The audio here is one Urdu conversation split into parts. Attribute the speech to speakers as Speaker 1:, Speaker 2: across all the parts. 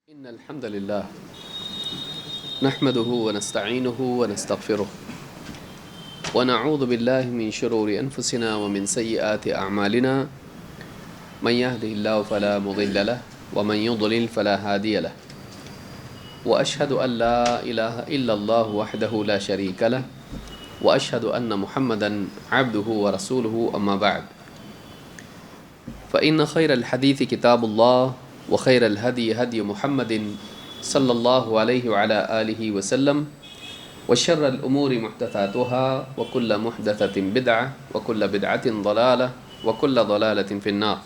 Speaker 1: إن الحمد لله نحمده ونستعينه ونستغفره ونعوذ بالله من شرور أنفسنا ومن سيئات أعمالنا من يهده الله فلا مضل له ومن يضلل فلا هادي له وأشهد أن لا إله إلا الله وحده لا شريك له وأشهد أن محمدا عبده ورسوله أما بعد فإن خير الحديث كتاب الله وخير الهدي هدي محمد صلى الله عليه وعلى آله وسلم وشر الأمور محدثاتها وكل محدثة بدعة وكل بدعة ضلالة وكل ضلالة في النار.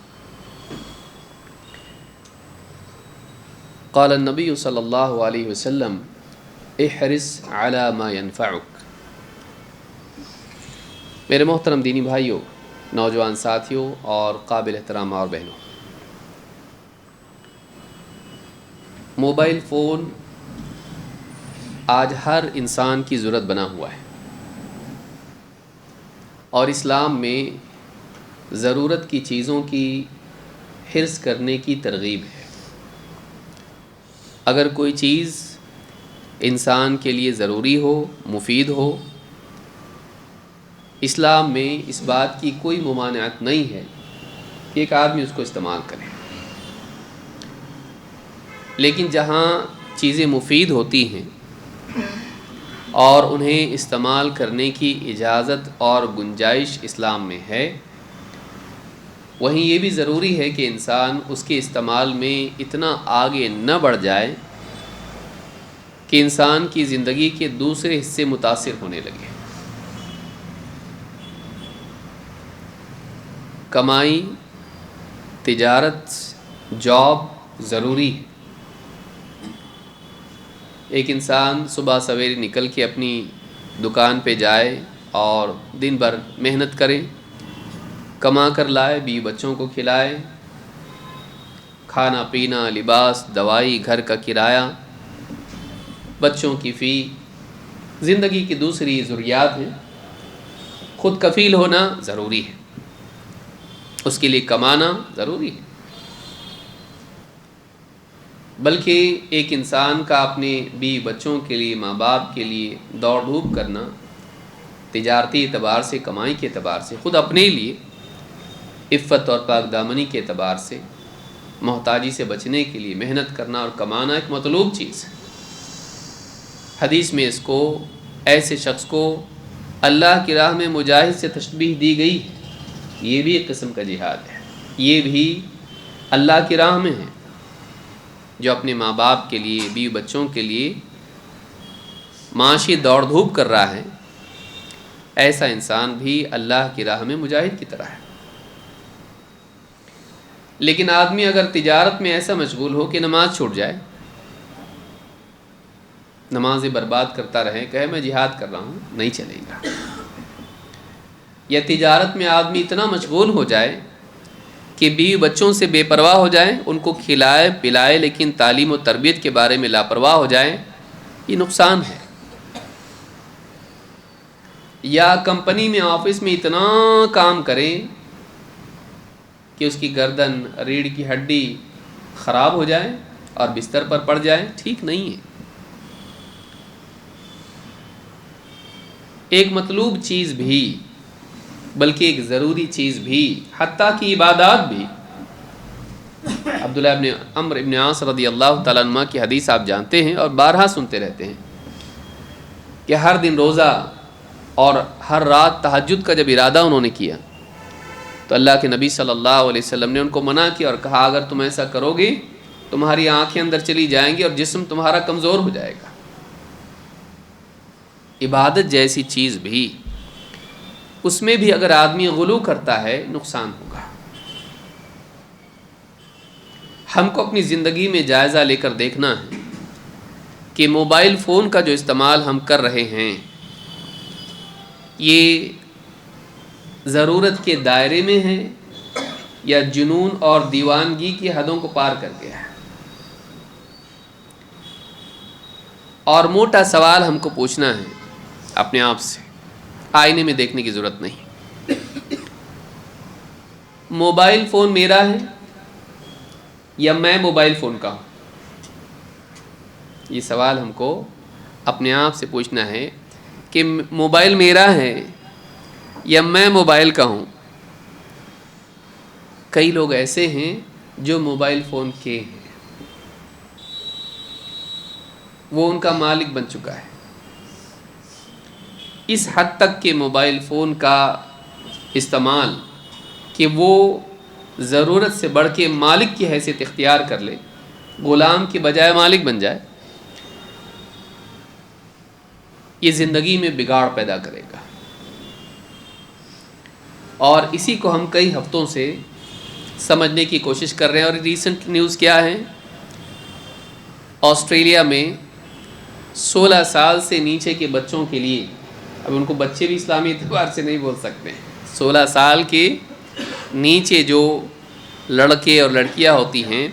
Speaker 1: قال النبي صلى الله عليه وسلم احرص على ما ينفعك. میرے محترم دینی بھائیوں، نوجوان ساتھیوں اور قابل احترام اور بہنوں، موبائل فون آج ہر انسان کی ضرورت بنا ہوا ہے، اور اسلام میں ضرورت کی چیزوں کی حرص کرنے کی ترغیب ہے۔ اگر کوئی چیز انسان کے لیے ضروری ہو، مفید ہو، اسلام میں اس بات کی کوئی ممانعت نہیں ہے کہ ایک آدمی اس کو استعمال کرے، لیکن جہاں چیزیں مفید ہوتی ہیں اور انہیں استعمال کرنے کی اجازت اور گنجائش اسلام میں ہے، وہیں یہ بھی ضروری ہے کہ انسان اس کے استعمال میں اتنا آگے نہ بڑھ جائے کہ انسان کی زندگی کے دوسرے حصے متاثر ہونے لگے۔ کمائی، تجارت، جاب ضروری ہے۔ ایک انسان صبح سویرے نکل کے اپنی دکان پہ جائے اور دن بھر محنت کرے، کما کر لائے، بیوی بچوں کو کھلائے، کھانا پینا، لباس، دوائی، گھر کا کرایہ، بچوں کی فی، زندگی کی دوسری ضروریات ہیں۔ خود کفیل ہونا ضروری ہے، اس کے لیے کمانا ضروری ہے، بلکہ ایک انسان کا اپنے بیوی بچوں کے لیے، ماں باپ کے لیے دوڑ دھوپ کرنا، تجارتی اعتبار سے، کمائی کے اعتبار سے، خود اپنے لیے عفت اور پاک دامنی کے اعتبار سے، محتاجی سے بچنے کے لیے محنت کرنا اور کمانا ایک مطلوب چیز ہے۔ حدیث میں اس کو، ایسے شخص کو اللہ کی راہ میں مجاہد سے تشبیہ دی گئی ہے۔ یہ بھی ایک قسم کا جہاد ہے، یہ بھی اللہ کی راہ میں ہے۔ جو اپنے ماں باپ کے لیے، بیوی بچوں کے لیے معاشی دوڑ دھوپ کر رہا ہے، ایسا انسان بھی اللہ کی راہ میں مجاہد کی طرح ہے۔ لیکن آدمی اگر تجارت میں ایسا مشغول ہو کہ نماز چھوٹ جائے، نمازیں برباد کرتا رہے، کہے میں جہاد کر رہا ہوں، نہیں چلے گا۔ یا تجارت میں آدمی اتنا مشغول ہو جائے کہ بیوی بچوں سے بے پرواہ ہو جائیں، ان کو کھلائے پلائے لیکن تعلیم و تربیت کے بارے میں لاپرواہ ہو جائیں، یہ نقصان ہے۔ یا کمپنی میں، آفس میں اتنا کام کریں کہ اس کی گردن، ریڑھ کی ہڈی خراب ہو جائے اور بستر پر پڑ جائے، ٹھیک نہیں ہے۔ ایک مطلوب چیز بھی، بلکہ ایک ضروری چیز بھی، حتیٰ کہ عبادات بھی۔ عبداللہ ابن عمرو ابن عاص رضی اللہ تعالیٰ عنہ کی حدیث آپ جانتے ہیں اور بارہا سنتے رہتے ہیں کہ ہر دن روزہ اور ہر رات تہجد کا جب ارادہ انہوں نے کیا تو اللہ کے نبی صلی اللہ علیہ وسلم نے ان کو منع کیا اور کہا اگر تم ایسا کرو گے تمہاری آنکھیں اندر چلی جائیں گی اور جسم تمہارا کمزور ہو جائے گا۔ عبادت جیسی چیز بھی، اس میں بھی اگر آدمی غلو کرتا ہے نقصان ہوگا۔ ہم کو اپنی زندگی میں جائزہ لے کر دیکھنا ہے کہ موبائل فون کا جو استعمال ہم کر رہے ہیں یہ ضرورت کے دائرے میں ہے یا جنون اور دیوانگی کی حدوں کو پار کر گیا ہے۔ اور موٹا سوال ہم کو پوچھنا ہے اپنے آپ سے، آئینے میں دیکھنے کی ضرورت نہیں۔ موبائل فون میرا ہے یا میں موبائل فون کا ہوں؟ یہ سوال ہم کو اپنے آپ سے پوچھنا ہے کہ موبائل میرا ہے یا میں موبائل کا ہوں. کئی لوگ ایسے ہیں جو موبائل فون کے ہیں، وہ ان کا مالک بن چکا ہے. اس حد تک کہ موبائل فون کا استعمال کہ وہ ضرورت سے بڑھ کے مالک کی حیثیت اختیار کر لے، غلام کے بجائے مالک بن جائے. یہ زندگی میں بگاڑ پیدا کرے گا. اور اسی کو ہم کئی ہفتوں سے سمجھنے کی کوشش کر رہے ہیں. اور ریسنٹ نیوز کیا ہے؟ آسٹریلیا میں 16 سال سے نیچے کے بچوں کے لیے، اب ان کو بچے بھی اسلامی اعتبار سے نہیں بول سکتے ہیں، 16 سال کے نیچے جو لڑکے اور لڑکیاں ہوتی ہیں،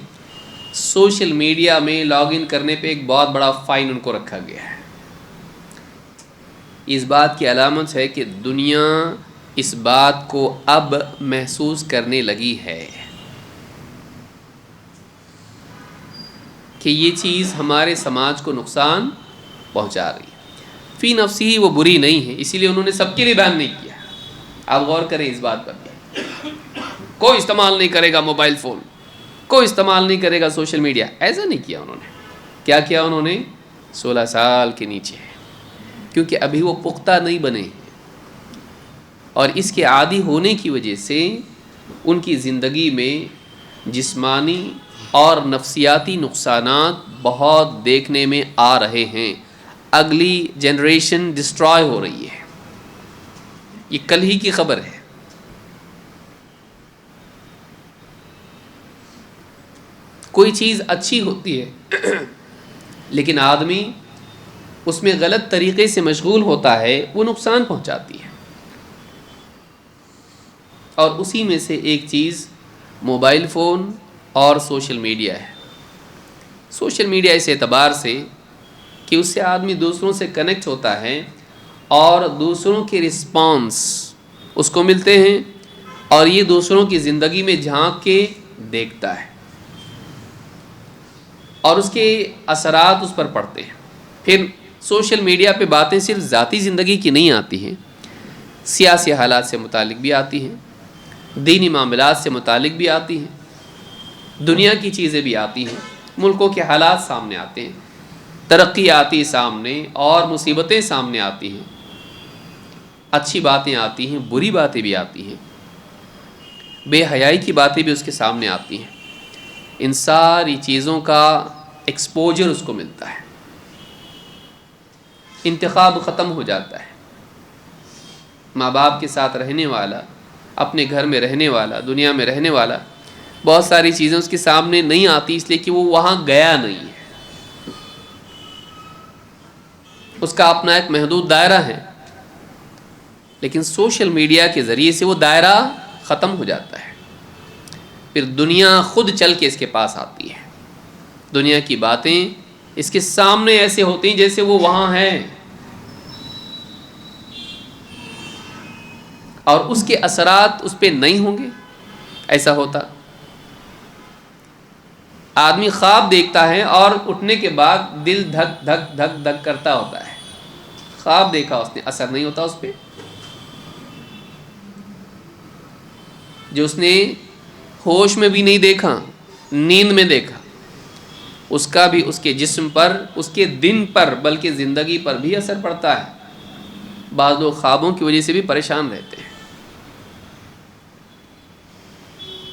Speaker 1: سوشل میڈیا میں لاگ ان کرنے پہ ایک بہت بڑا فائن ان کو رکھا گیا ہے. اس بات کی علامت ہے کہ دنیا اس بات کو اب محسوس کرنے لگی ہے کہ یہ چیز ہمارے سماج کو نقصان پہنچا رہی ہے. فی نفسی وہ بری نہیں ہے، اسی لیے انہوں نے سب کے لیے بیان نہیں کیا. آپ غور کریں اس بات پر بھی. کوئی استعمال نہیں کرے گا موبائل فون، کوئی استعمال نہیں کرے گا سوشل میڈیا، ایسا نہیں کیا انہوں نے. کیا کیا انہوں نے؟ 16 سال کے نیچے، کیونکہ ابھی وہ پختہ نہیں بنے اور اس کے عادی ہونے کی وجہ سے ان کی زندگی میں جسمانی اور نفسیاتی نقصانات بہت دیکھنے میں آ رہے ہیں. اگلی جنریشن ڈسٹرائے ہو رہی ہے. یہ کل ہی کی خبر ہے. کوئی چیز اچھی ہوتی ہے لیکن آدمی اس میں غلط طریقے سے مشغول ہوتا ہے، وہ نقصان پہنچاتی ہے. اور اسی میں سے ایک چیز موبائل فون اور سوشل میڈیا ہے. سوشل میڈیا اس اعتبار سے کہ اس سے آدمی دوسروں سے کنیکٹ ہوتا ہے اور دوسروں کے رسپانس اس کو ملتے ہیں، اور یہ دوسروں کی زندگی میں جھانک کے دیکھتا ہے اور اس کے اثرات اس پر پڑتے ہیں. پھر سوشل میڈیا پہ باتیں صرف ذاتی زندگی کی نہیں آتی ہیں، سیاسی حالات سے متعلق بھی آتی ہیں، دینی معاملات سے متعلق بھی آتی ہیں، دنیا کی چیزیں بھی آتی ہیں، ملکوں کے حالات سامنے آتے ہیں، ترقی آتی سامنے اور مصیبتیں سامنے آتی ہیں، اچھی باتیں آتی ہیں، بری باتیں بھی آتی ہیں، بے حیائی کی باتیں بھی اس کے سامنے آتی ہیں. ان ساری چیزوں کا ایکسپوجر اس کو ملتا ہے. انتخاب ختم ہو جاتا ہے. ماں باپ کے ساتھ رہنے والا، اپنے گھر میں رہنے والا، دنیا میں رہنے والا، بہت ساری چیزیں اس کے سامنے نہیں آتی اس لیے کہ وہ وہاں گیا نہیں ہے. اس کا اپنا ایک محدود دائرہ ہے، لیکن سوشل میڈیا کے ذریعے سے وہ دائرہ ختم ہو جاتا ہے. پھر دنیا خود چل کے اس کے پاس آتی ہے. دنیا کی باتیں اس کے سامنے ایسے ہوتی ہیں جیسے وہ وہاں ہے، اور اس کے اثرات اس پہ نہیں ہوں گے. ایسا ہوتا آدمی خواب دیکھتا ہے اور اٹھنے کے بعد دل دھک دھک دھک دھک کرتا ہوتا ہے. خواب دیکھا اس نے، اثر نہیں ہوتا اس پہ. جو اس نے ہوش میں بھی نہیں دیکھا، نیند میں دیکھا، اس کا بھی اس کے جسم پر، اس کے دن پر، بلکہ زندگی پر بھی اثر پڑتا ہے. بعض لوگ خوابوں کی وجہ سے بھی پریشان رہتے ہیں.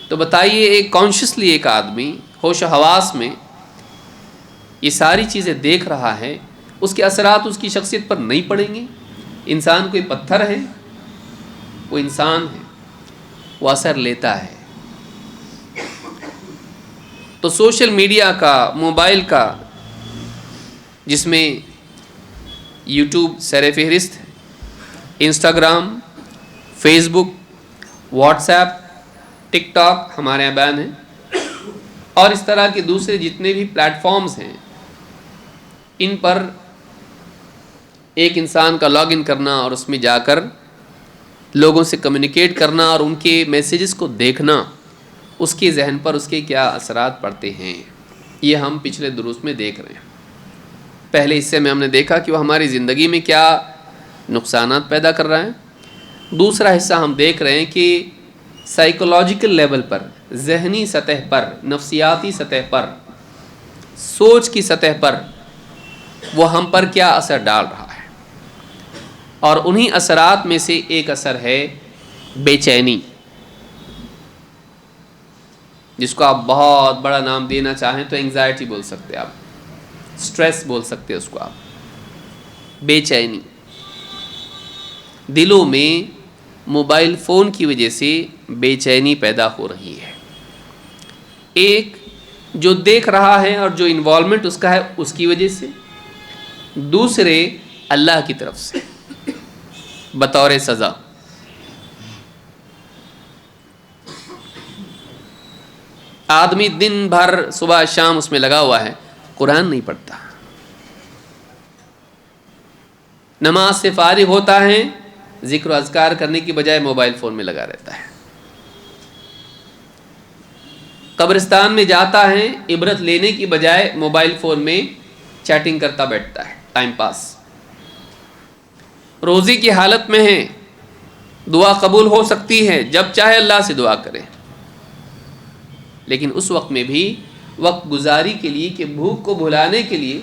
Speaker 1: تو بتائیے ایک کانشیسلی ایک آدمی ہوش و حواس میں یہ ساری چیزیں دیکھ رہا ہے، اس کے اثرات اس کی شخصیت پر نہیں پڑیں گے؟ انسان کوئی پتھر ہے؟ وہ انسان ہے، وہ اثر لیتا ہے. تو سوشل میڈیا کا، موبائل کا، جس میں یوٹیوب سر فہرست ہے، انسٹاگرام، فیس بک، واٹس ایپ، ٹک ٹاک ہمارے یہاں بین ہے، اور اس طرح کے دوسرے جتنے بھی پلیٹ فارمز ہیں، ان پر ایک انسان کا لاگ ان کرنا اور اس میں جا کر لوگوں سے کمیونیکیٹ کرنا اور ان کے میسیجز کو دیکھنا، اس کے ذہن پر اس کے کیا اثرات پڑتے ہیں، یہ ہم پچھلے دروس میں دیکھ رہے ہیں. پہلے حصے میں ہم نے دیکھا کہ وہ ہماری زندگی میں کیا نقصانات پیدا کر رہا ہے۔ دوسرا حصہ ہم دیکھ رہے ہیں کہ سائیکولوجیکل لیول پر، ذہنی سطح پر، نفسیاتی سطح پر، سوچ کی سطح پر وہ ہم پر کیا اثر ڈال رہا ہے۔ اور انہی اثرات میں سے ایک اثر ہے بے چینی، جس کو آپ بہت بڑا نام دینا چاہیں تو انگزائٹی بول سکتے آپ، سٹریس بول سکتے اس کو آپ۔ بے چینی دلوں میں موبائل فون کی وجہ سے بے چینی پیدا ہو رہی ہے۔ ایک جو دیکھ رہا ہے اور جو انوالومنٹ اس کا ہے اس کی وجہ سے، دوسرے اللہ کی طرف سے بطور سزا۔ آدمی دن بھر صبح شام اس میں لگا ہوا ہے، قرآن نہیں پڑھتا، نماز سے فارغ ہوتا ہے، ذکر و اذکار کرنے کی بجائے موبائل فون میں لگا رہتا ہے، قبرستان میں جاتا ہے، عبرت لینے کی بجائے موبائل فون میں چیٹنگ کرتا بیٹھتا ہے، ٹائم پاس۔ روزی کی حالت میں ہے، دعا قبول ہو سکتی ہے، جب چاہے اللہ سے دعا کرے، لیکن اس وقت میں بھی وقت گزاری کے لیے کہ بھوک کو بھلانے کے لیے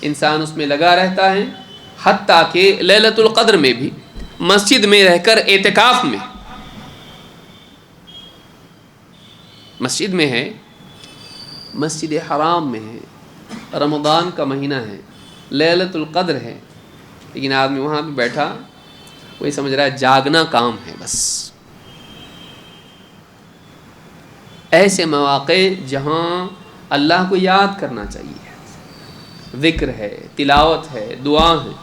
Speaker 1: انسان اس میں لگا رہتا ہے، حتیٰ کہ لیلۃ القدر میں بھی مسجد میں رہ کر اعتکاف میں، مسجد میں ہے، مسجد حرام میں ہے، رمضان کا مہینہ ہے، لیلۃ القدر ہے، لیکن آدمی وہاں پہ بیٹھا وہی سمجھ رہا ہے جاگنا کام ہے بس۔ ایسے مواقع جہاں اللہ کو یاد کرنا چاہیے، ذکر ہے، تلاوت ہے، دعا ہے،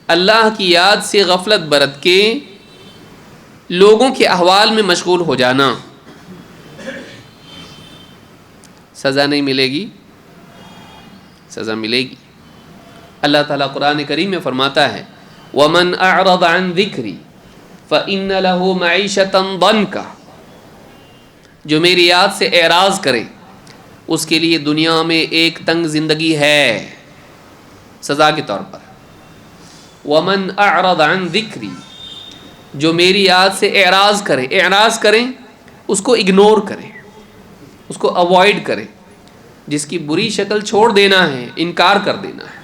Speaker 1: اللہ کی یاد سے غفلت برت کے لوگوں کے احوال میں مشغول ہو جانا، سزا نہیں ملے گی؟ سزا ملے گی۔ اللہ تعالیٰ قرآن کریم میں فرماتا ہے وَمَنْ أَعْرَضَ عَنْ ذِكْرِي فَإِنَّ لَهُ مَعِيشَةً ضَنْكَ، جو میری یاد سے اعراض کرے اس کے لیے دنیا میں ایک تنگ زندگی ہے، سزا کے طور پر۔ وَمَنْ أَعْرَضَ عَنْ ذِكْرِي، جو میری یاد سے اعراض کرے، اعراض کریں اس کو اگنور کریں، اس کو اوائڈ کریں، جس کی بری شکل چھوڑ دینا ہے، انکار کر دینا ہے۔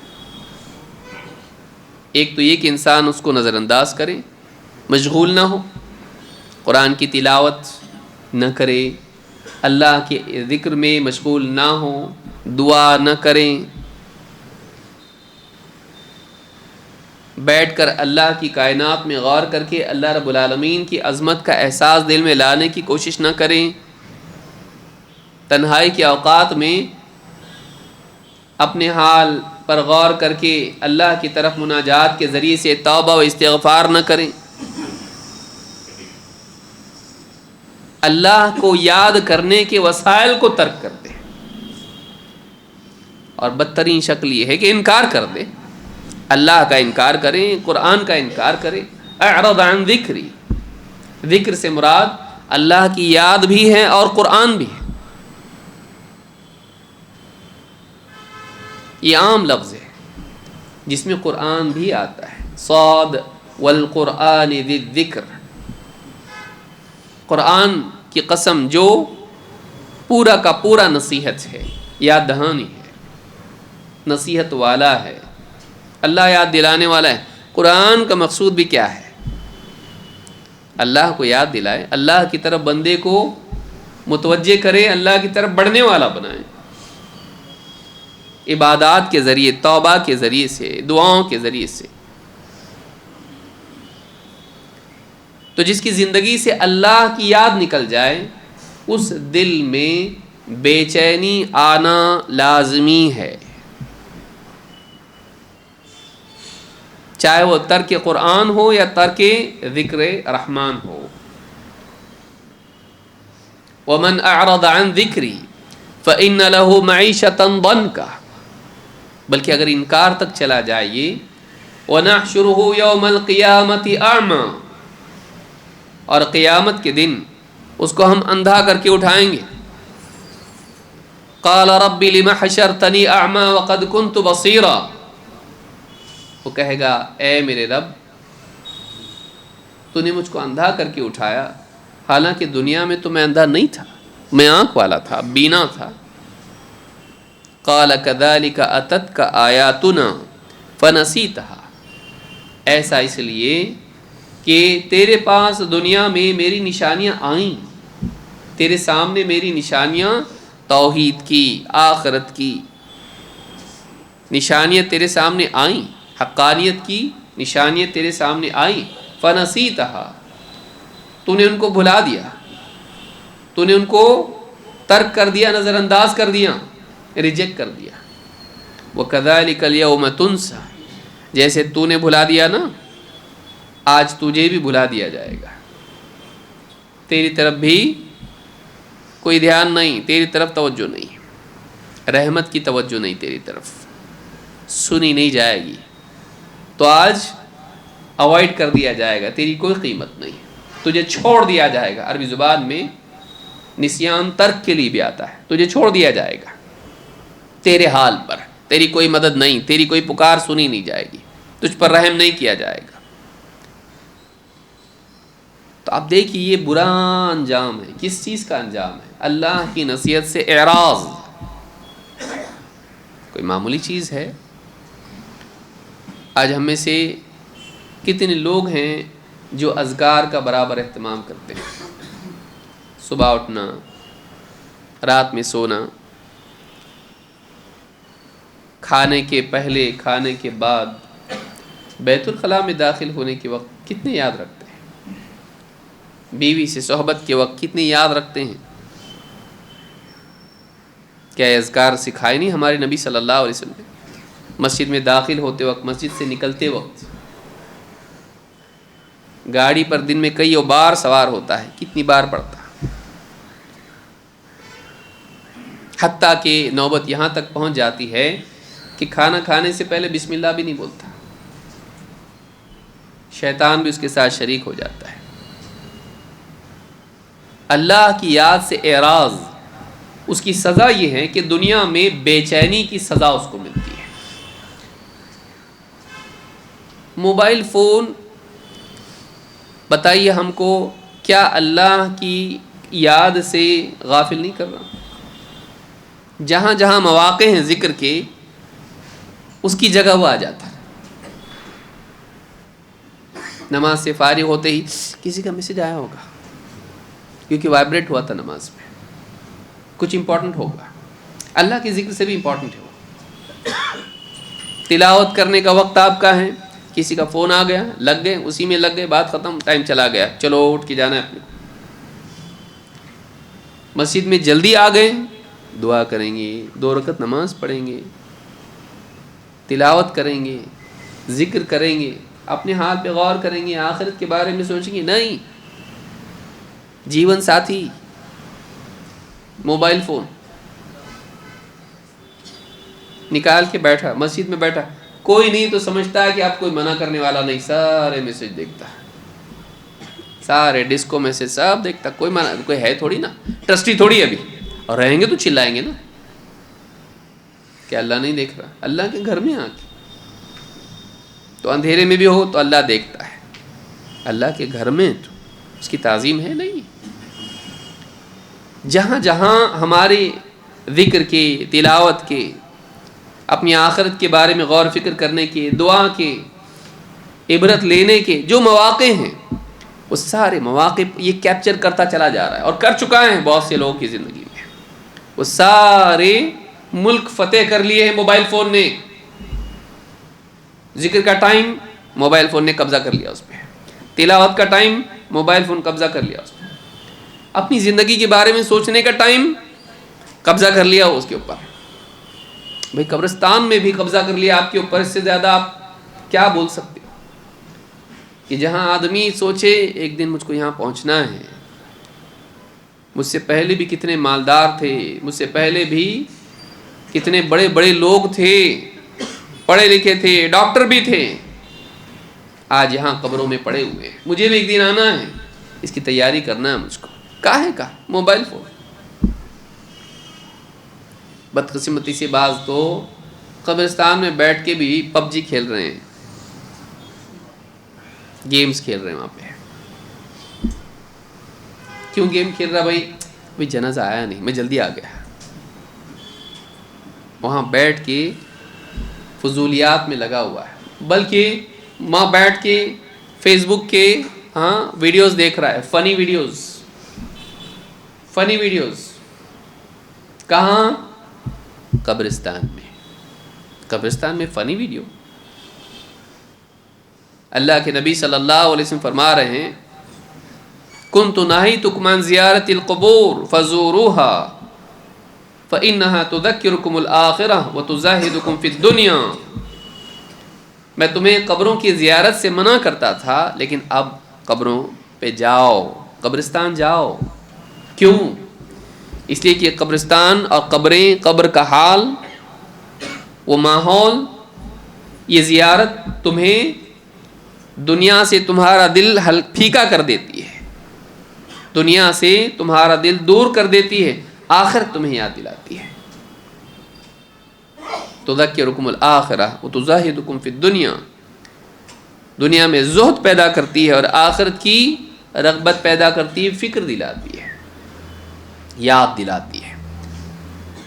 Speaker 1: ایک تو یہ کہ انسان اس کو نظر انداز کرے، مشغول نہ ہو، قرآن کی تلاوت نہ کرے، اللہ کے ذکر میں مشغول نہ ہو، دعا نہ کریں، بیٹھ کر اللہ کی کائنات میں غور کر کے اللہ رب العالمین کی عظمت کا احساس دل میں لانے کی کوشش نہ کریں، تنہائی کے اوقات میں اپنے حال پر غور کر کے اللہ کی طرف مناجات کے ذریعے سے توبہ و استغفار نہ کریں، اللہ کو یاد کرنے کے وسائل کو ترک کر دیں، اور بدترین شکل یہ ہے کہ انکار کر دیں، اللہ کا انکار کریں، قرآن کا انکار کریں۔ اعرض عن ذکری، ذکر سے مراد اللہ کی یاد بھی ہے اور قرآن بھی ہے۔ یہ عام لفظ ہے جس میں قرآن بھی آتا ہے، صاد والقرآن ذی الذکر، قرآن کی قسم جو پورا کا پورا نصیحت ہے، یاد دہانی ہے، نصیحت والا ہے، اللہ یاد دلانے والا ہے۔ قرآن کا مقصود بھی کیا ہے؟ اللہ کو یاد دلائے، اللہ کی طرف بندے کو متوجہ کرے، اللہ کی طرف بڑھنے والا بنائے، عبادات کے ذریعے، توبہ کے ذریعے سے، دعاؤں کے ذریعے سے۔ تو جس کی زندگی سے اللہ کی یاد نکل جائے اس دل میں بے چینی آنا لازمی ہے، چاہے وہ ترک قرآن ہو یا ترک ذکر رحمان ہو۔ وَمَنْ أَعْرَضَ عَنْ ذِكْرِي فَإِنَّ لَهُ مَعِيشَةً ضَنْكَ، بلکہ اگر انکار تک چلا جائے یہ وَنَحْشُرُهُ يَوْمَ الْقِيَامَةِ أَعْمَى، اور قیامت کے دن اس کو ہم اندھا کر کے اٹھائیں گے۔ قال رب لم حشرتنی اعمی وقد كنت بصیرا، وہ کہے گا اے میرے رب تو نے مجھ کو اندھا کر کے اٹھایا، حالانکہ دنیا میں تو میں اندھا نہیں تھا، میں آنکھ والا تھا، بینا تھا۔ قال كذلك اتتك آیاتنا فنسیتها، ایسا اس لیے کہ تیرے پاس دنیا میں میری نشانیاں آئیں، تیرے سامنے میری نشانیاں توحید کی، آخرت کی نشانیاں تیرے سامنے آئیں، حقانیت کی نشانیاں تیرے سامنے آئیں، فنسیتها، تو نے ان کو بھلا دیا، تو نے ان کو ترک کر دیا، نظر انداز کر دیا، ریجیکٹ کر دیا۔ وَكَذَلِكَ الْيَوْمَ تُنْسَى، جیسے تو نے بھلا دیا نا، آج تجھے بھی بھلا دیا جائے گا، تیری طرف بھی کوئی دھیان نہیں، تیری طرف توجہ نہیں، رحمت کی توجہ نہیں، تیری طرف سنی نہیں جائے گی، تو آج اوائڈ کر دیا جائے گا، تیری کوئی قیمت نہیں، تجھے چھوڑ دیا جائے گا۔ عربی زبان میں نسیان ترک کے لیے بھی آتا ہے، تجھے چھوڑ دیا جائے گا تیرے حال پر، تیری کوئی مدد نہیں، تیری کوئی پکار سنی نہیں جائے گی، تجھ پر رحم نہیں کیا جائے گا۔ تو آپ دیکھیے یہ برا انجام ہے، کس چیز کا انجام ہے؟ اللہ کی نصیحت سے اعراض، کوئی معمولی چیز ہے؟ آج ہم میں سے کتنے لوگ ہیں جو اذکار کا برابر اہتمام کرتے ہیں، صبح اٹھنا، رات میں سونا، کھانے کے پہلے، کھانے کے بعد، بیت الخلاء میں داخل ہونے کے وقت کتنے یاد رکھتے ہیں، بیوی سے صحبت کے وقت کتنے یاد رکھتے ہیں؟ کیا یہ اذکار سکھائے نہیں ہمارے نبی صلی اللہ علیہ وسلم نے؟ مسجد میں داخل ہوتے وقت، مسجد سے نکلتے وقت، گاڑی پر دن میں کئی بار سوار ہوتا ہے، کتنی بار پڑھتا ہے؟ حتیٰ کہ نوبت یہاں تک پہنچ جاتی ہے کہ کھانا کھانے سے پہلے بسم اللہ بھی نہیں بولتا، شیطان بھی اس کے ساتھ شریک ہو جاتا ہے۔ اللہ کی یاد سے اعراض، اس کی سزا یہ ہے کہ دنیا میں بے چینی کی سزا اس کو ملتی ہے۔ موبائل فون بتائیے ہم کو، کیا اللہ کی یاد سے غافل نہیں کر رہا؟ جہاں جہاں مواقع ہیں ذکر کے، اس کی جگہ وہ آ جاتا ہے۔ نماز سے فارغ ہوتے ہی کسی کا میسج آیا ہوگا، کیونکہ وائبریٹ ہوا تھا نماز میں، کچھ امپورٹنٹ ہوگا، اللہ کے ذکر سے بھی امپورٹنٹ ہے وہ۔ تلاوت کرنے کا وقت آپ کا ہے، کسی کا فون آ گیا، لگ گئے، اسی میں لگ گئے، بات ختم، ٹائم چلا گیا، چلو اٹھ کے جانا ہے اپنے۔ مسجد میں جلدی آ گئے، دعا کریں گے، 2 رکعت نماز پڑھیں گے، تلاوت کریں گے، ذکر کریں گے، اپنے حال پہ غور کریں گے، آخرت کے بارے میں سوچیں گے، نہیں، جیون ساتھی موبائل فون نکال کے بیٹھا، مسجد میں بیٹھا، کوئی نہیں تو سمجھتا ہے کہ آپ کوئی منع کرنے والا نہیں، سارے میسج دیکھتا ہے، سارے ڈسکو میسج سب دیکھتا، کوئی منع، کوئی ہے تھوڑی نا، ٹرسٹی تھوڑی ابھی، اور رہیں گے تو چلائیں گے نا، کہ اللہ نہیں دیکھ رہا؟ اللہ کے گھر میں آ کے تو اندھیرے میں بھی ہو تو اللہ دیکھتا ہے، اللہ کے گھر میں تو اس کی تعظیم ہے نہیں؟ جہاں جہاں ہمارے ذکر کے، تلاوت کے، اپنی آخرت کے بارے میں غور فکر کرنے کے، دعا کے، عبرت لینے کے جو مواقع ہیں، وہ سارے مواقع یہ کیپچر کرتا چلا جا رہا ہے، اور کر چکا ہے بہت سے لوگوں کی زندگی میں۔ وہ سارے ملک فتح کر لیے ہیں موبائل فون نے، ذکر کا ٹائم موبائل فون نے قبضہ کر لیا اس پہ، تلاوت کا ٹائم موبائل فون قبضہ کر لیا اس پہ، اپنی زندگی کے بارے میں سوچنے کا ٹائم قبضہ کر لیا اس کے اوپر۔ بھئی قبرستان میں بھی قبضہ کر لیا آپ کے اوپر، اس سے زیادہ آپ کیا بول سکتے ہو؟ کہ جہاں آدمی سوچے ایک دن مجھ کو یہاں پہنچنا ہے، مجھ سے پہلے بھی کتنے مالدار تھے، مجھ سے پہلے بھی کتنے بڑے بڑے لوگ تھے، پڑھے لکھے تھے، ڈاکٹر بھی تھے، آج یہاں قبروں میں پڑے ہوئے ہیں، مجھے بھی ایک دن آنا ہے، اس کی تیاری کرنا ہے مجھ کو۔ کاہے کا؟ Mobile phone. بدقسمتی سے بعض تو قبرستان میں بیٹھ کے بھی پب جی کھیل رہے ہیں، گیمز کھیل رہے ہیں وہاں پہ. کیوں گیم کھیل رہا؟ بھائی جنازہ آیا نہیں، میں جلدی آ گیا. وہاں بیٹھ کے فضولیات میں لگا ہوا ہے، بلکہ وہاں بیٹھ کے فیس بک کے ویڈیوز دیکھ رہا ہے، فنی ویڈیوز. کہاں؟ قبرستان میں فنی ویڈیو. اللہ کے نبی صلی اللہ علیہ وسلم فرما رہے ہیں کنت نہیتکم عن زیارت القبور فزوروها فإنها تذکرکم الآخرہ وتزاہدکم فی الدنیا. میں تمہیں قبروں کی زیارت سے منع کرتا تھا، لیکن اب قبروں پہ جاؤ، قبرستان جاؤ. کیوں؟ اس لیے کہ قبرستان اور قبریں، قبر کا حال، وہ ماحول، یہ زیارت تمہیں دنیا سے تمہارا دل پھیکا کر دیتی ہے، دنیا سے تمہارا دل دور کر دیتی ہے، آخرت تمہیں یاد دلاتی ہے. تذکرکم الآخرہ وتزاہدکم فی الدنیا، دنیا میں زہد پیدا کرتی ہے اور آخرت کی رغبت پیدا کرتی ہے، فکر دلاتی ہے، یاد دلاتی ہے.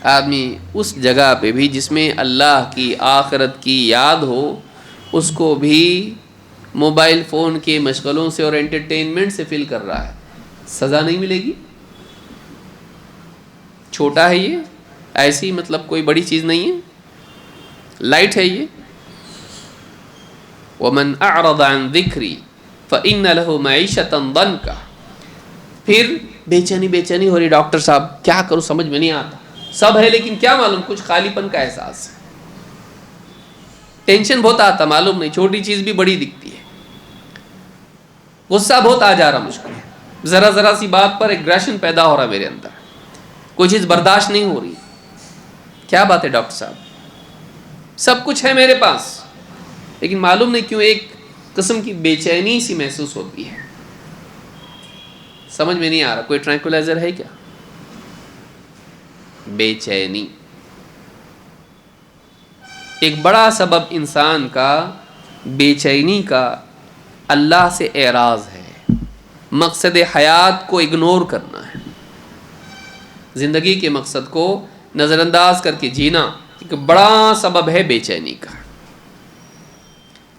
Speaker 1: آدمی اس جگہ پہ بھی جس میں اللہ کی، آخرت کی یاد ہو، اس کو بھی موبائل فون کے مشغلوں سے اور انٹرٹینمنٹ سے فل کر رہا ہے، سزا نہیں ملے گی؟ چھوٹا ہے یہ، ایسی مطلب کوئی بڑی چیز نہیں ہے، لائٹ ہے یہ. وَمَنْ أَعْرَضَ عَنْ ذِكْرِي فَإِنَّ لَهُ مَعِيشَةً ضَنْكَ. پھر بے چینی ہو رہی، ڈاکٹر صاحب کیا کروں سمجھ میں نہیں آتا، سب ہے لیکن کیا معلوم، کچھ خالی پن کا احساس ہے، ٹینشن بہت آتا، معلوم نہیں، چھوٹی چیز بھی بڑی دکھتی ہے، غصہ بہت آ جا رہا مجھ کو، ذرا سی بات پر ایگریشن پیدا ہو رہا میرے اندر، کوئی چیز برداشت نہیں ہو رہی. کیا بات ہے ڈاکٹر صاحب، سب کچھ ہے میرے پاس، لیکن معلوم نہیں کیوں ایک قسم کی بے چینی سی محسوس ہوتی ہے، سمجھ میں نہیں آ رہا. کوئی ٹرینکولائزر ہے کیا؟ بے چینی ایک بڑا سبب انسان کا، بے چینی کا اللہ سے اعراض ہے، مقصد حیات کو اگنور کرنا ہے، زندگی کے مقصد کو نظر انداز کر کے جینا ایک بڑا سبب ہے بے چینی کا.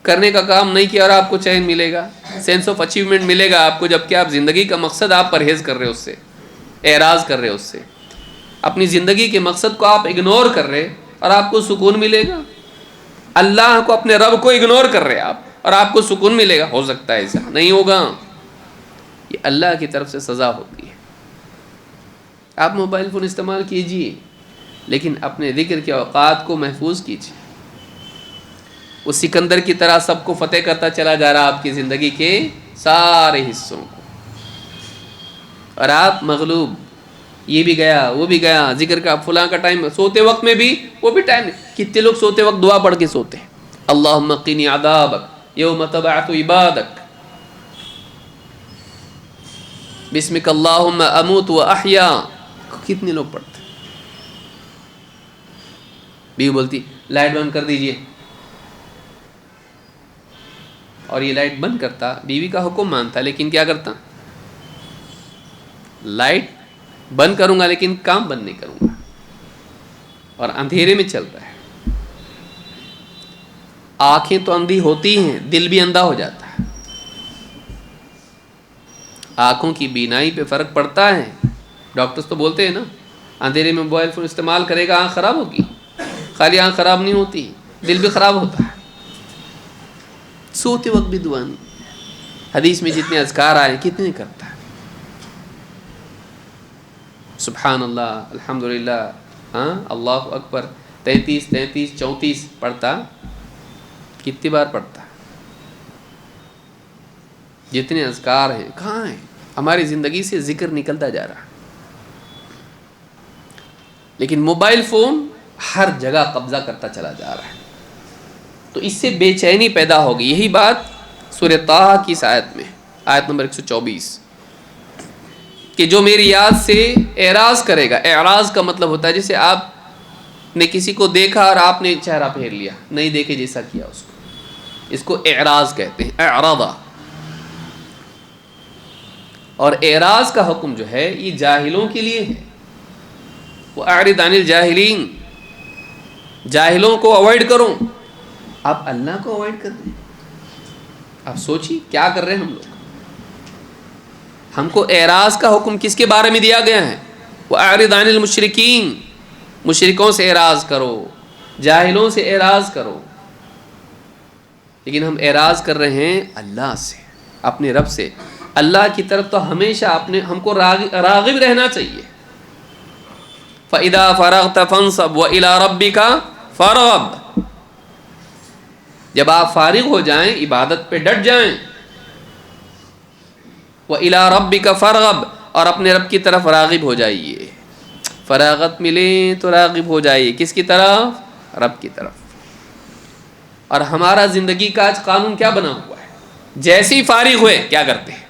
Speaker 1: کرنے کا کام نہیں کیا اور آپ کو چین ملے گا، سینس آف اچیومنٹ ملے گا آپ کو، جبکہ آپ زندگی کا مقصد آپ پرہیز کر رہے، اس سے اعراض کر رہے، اس سے اپنی زندگی کے مقصد کو آپ اگنور کر رہے اور آپ کو سکون ملے گا. اللہ کو، اپنے رب کو اگنور کر رہے آپ اور آپ کو سکون ملے گا؟ ہو سکتا ہے ایسا نہیں ہوگا، یہ اللہ کی طرف سے سزا ہوتی ہے. آپ موبائل فون استعمال کیجئے، لیکن اپنے ذکر کے اوقات کو محفوظ کیجئے. وہ سکندر کی طرح سب کو فتح کرتا چلا جا رہا آپ کی زندگی کے سارے حصوں کو، اور آپ مغلوب، یہ بھی گیا وہ بھی گیا، ذکر کا فلاں کا ٹائم، سوتے وقت میں بھی وہ بھی ٹائم. کتنے لوگ سوتے وقت دعا پڑھ کے سوتے ہیں، اللہم قنی عذابک یوم تبعث عبادک، بسمک اللہم اموت و احیا. کتنے لوگ پڑھتے ہیں؟ بیوی بولتی لائٹ بند کر دیجئے، اور یہ لائٹ بند کرتا، بیوی کا حکم مانتا، لیکن کیا کرتا؟ لائٹ بند کروں گا لیکن کام بند نہیں کروں گا، اور اندھیرے میں چلتا ہے. آنکھیں تو اندھی ہوتی ہیں، دل بھی اندھا ہو جاتا ہے. آنکھوں کی بینائی پہ فرق پڑتا ہے. ڈاکٹرز تو بولتے ہیں نا، اندھیرے میں موبائل فون استعمال کرے گا آنکھ خراب ہوگی. خالی آنکھ خراب نہیں ہوتی، دل بھی خراب ہوتا ہے. سوتے وقت بھی دعا نہیں. حدیث میں جتنے اذکار آئے کتنے کرتا ہے؟ سبحان اللہ، الحمدللہ، اللہ اکبر 33 34 پڑھتا. کتنی بار پڑھتا؟ جتنے اذکار ہیں کہاں ہیں؟ ہماری زندگی سے ذکر نکلتا جا رہا، لیکن موبائل فون ہر جگہ قبضہ کرتا چلا جا رہا ہے. تو اس سے بے چینی پیدا ہوگی. یہی بات سورہ طٰہٰ کی اس آیت میں، آیت نمبر 124، کہ جو میری یاد سے اعراض کرے گا. اعراض کا مطلب ہوتا ہے جسے آپ نے کسی کو دیکھا اور آپ نے چہرہ پھیر لیا، نہیں دیکھے جیسا کیا اس کو اعراض کہتے ہیں، اعراضا۔ اور اعراض کا حکم جو ہے یہ جاہلوں کے لیے ہے، وَأَعْرِضْ عَنِ الْجَاهِلِينَ، جاہلوں کو اوائڈ کرو۔ آپ اللہ کو اوائڈ کر رہے ہیں، آپ سوچیے کیا کر رہے ہیں ہم لوگ۔ ہم کو اعراض کا حکم کس کے بارے میں دیا گیا ہے؟ وَأَعْرِضْ عَنِ الْمُشْرِكِينَ، مشرکوں سے اعراض کرو، جاہلوں سے اعراض کرو۔ لیکن ہم اعراض کر رہے ہیں اللہ سے، اپنے رب سے۔ اللہ کی طرف تو ہمیشہ ہم کو راغب رہنا چاہیے۔ فَإِذَا فَرَغْتَ فَانْصَبْ وَإِلَىٰ رَبِّكَ فَارْغَب، جب آپ فارغ ہو جائیں عبادت پہ ڈٹ جائیں۔ وَإِلَىٰ رَبِّكَ فَارْغَب، اور اپنے رب کی طرف راغب ہو جائیے۔ فراغت ملے تو راغب ہو جائیے، کس کی طرف؟ رب کی طرف۔ اور ہمارا زندگی کا آج قانون کیا بنا ہوا ہے؟ جیسے ہی فارغ ہوئے کیا کرتے ہیں؟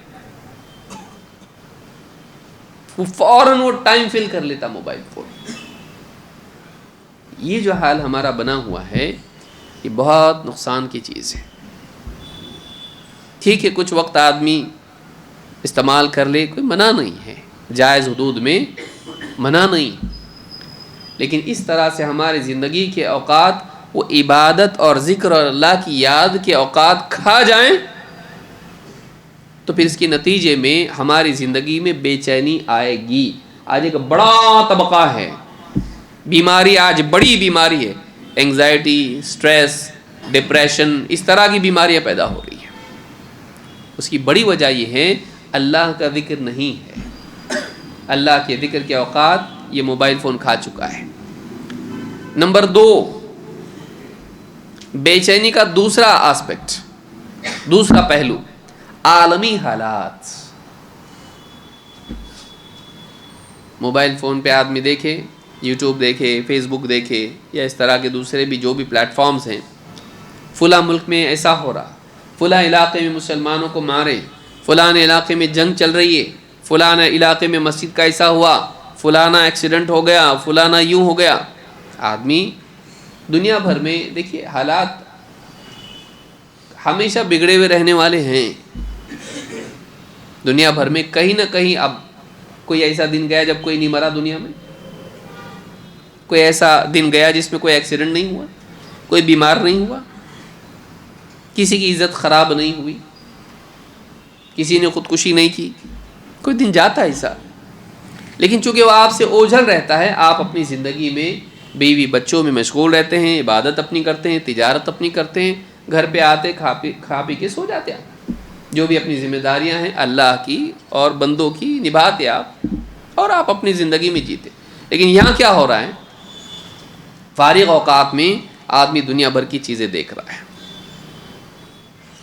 Speaker 1: وہ فوراً وہ ٹائم فل کر لیتا موبائل فون۔ یہ جو حال ہمارا بنا ہوا ہے یہ بہت نقصان کی چیز ہے۔ ٹھیک ہے کچھ وقت آدمی استعمال کر لے، کوئی منع نہیں ہے، جائز حدود میں منع نہیں، لیکن اس طرح سے ہماری زندگی کے اوقات وہ عبادت اور ذکر اور اللہ کی یاد کے اوقات کھا جائیں تو پھر اس کے نتیجے میں ہماری زندگی میں بے چینی آئے گی۔ آج ایک بڑا طبقہ ہے، بیماری آج بڑی بیماری ہے، اینگزائٹی، سٹریس، ڈپریشن، اس طرح کی بیماریاں پیدا ہو رہی ہیں۔ اس کی بڑی وجہ یہ ہے اللہ کا ذکر نہیں ہے، اللہ کے ذکر کے اوقات یہ موبائل فون کھا چکا ہے۔ نمبر 2، بے چینی کا دوسرا آسپیکٹ، دوسرا پہلو، عالمی حالات۔ موبائل فون پہ آدمی دیکھے، یوٹیوب دیکھے، فیس بک دیکھے، یا اس طرح کے دوسرے بھی جو بھی پلیٹ فارمز ہیں، فلاں ملک میں ایسا ہو رہا، فلاں علاقے میں مسلمانوں کو مارے، فلاں علاقے میں جنگ چل رہی ہے، فلاں علاقے میں مسجد کا ایسا ہوا، فلانا ایکسیڈنٹ ہو گیا، فلانا یوں ہو گیا۔ آدمی دنیا بھر میں دیکھیے حالات ہمیشہ بگڑے ہوئے رہنے والے ہیں۔ دنیا بھر میں کہیں نہ کہیں اب کوئی ایسا دن گیا جب کوئی نہیں مرا دنیا میں، کوئی ایسا دن گیا جس میں کوئی ایکسیڈنٹ نہیں ہوا، کوئی بیمار نہیں ہوا، کسی کی عزت خراب نہیں ہوئی، کسی نے خودکشی نہیں کی، کوئی دن جاتا ہے ایسا۔ لیکن چونکہ وہ آپ سے اوجھل رہتا ہے، آپ اپنی زندگی میں بیوی بچوں میں مشغول رہتے ہیں، عبادت اپنی کرتے ہیں، تجارت اپنی کرتے ہیں، گھر پہ آتے کھا پی کے سو جاتے ہیں۔ جو بھی اپنی ذمہ داریاں ہیں اللہ کی اور بندوں کی نبھاتے آپ، اور آپ اپنی زندگی میں جیتے۔ لیکن یہاں کیا ہو رہا ہے؟ فارغ اوقات میں آدمی دنیا بھر کی چیزیں دیکھ رہا ہے،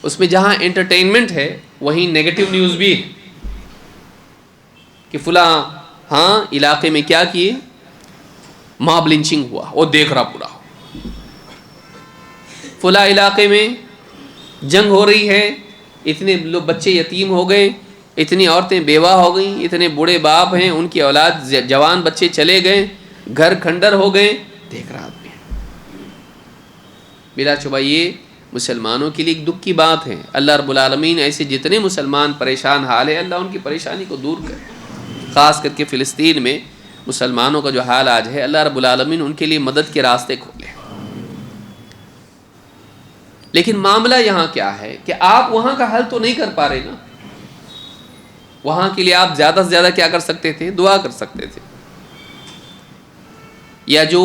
Speaker 1: اس میں جہاں انٹرٹینمنٹ ہے وہیں نیگیٹو نیوز بھی ہے کہ فلاں ہاں علاقے میں کیا کیے، ماب لنچنگ ہوا، وہ دیکھ رہا پورا، فلاں علاقے میں جنگ ہو رہی ہے، اتنے لوگ بچے یتیم ہو گئے، اتنی عورتیں بیوہ ہو گئیں، اتنے بوڑھے باپ ہیں، ان کی اولاد جوان بچے چلے گئے، گھر کھنڈر ہو گئے، دیکھ رہا آدمی۔ بلا شبہ یہ مسلمانوں کے لیے ایک دکھ کی بات ہے۔ اللہ رب العالمین ایسے جتنے مسلمان پریشان حال ہے، اللہ ان کی پریشانی کو دور کرے۔ خاص کر کے فلسطین میں مسلمانوں کا جو حال آج ہے، اللہ رب العالمین ان کے لیے مدد کے راستے کھولے۔ لیکن معاملہ یہاں کیا ہے کہ آپ وہاں کا حل تو نہیں کر پا رہے نا۔ وہاں کے لیے آپ زیادہ سے زیادہ کیا کر سکتے تھے؟ دعا کر سکتے تھے، یا جو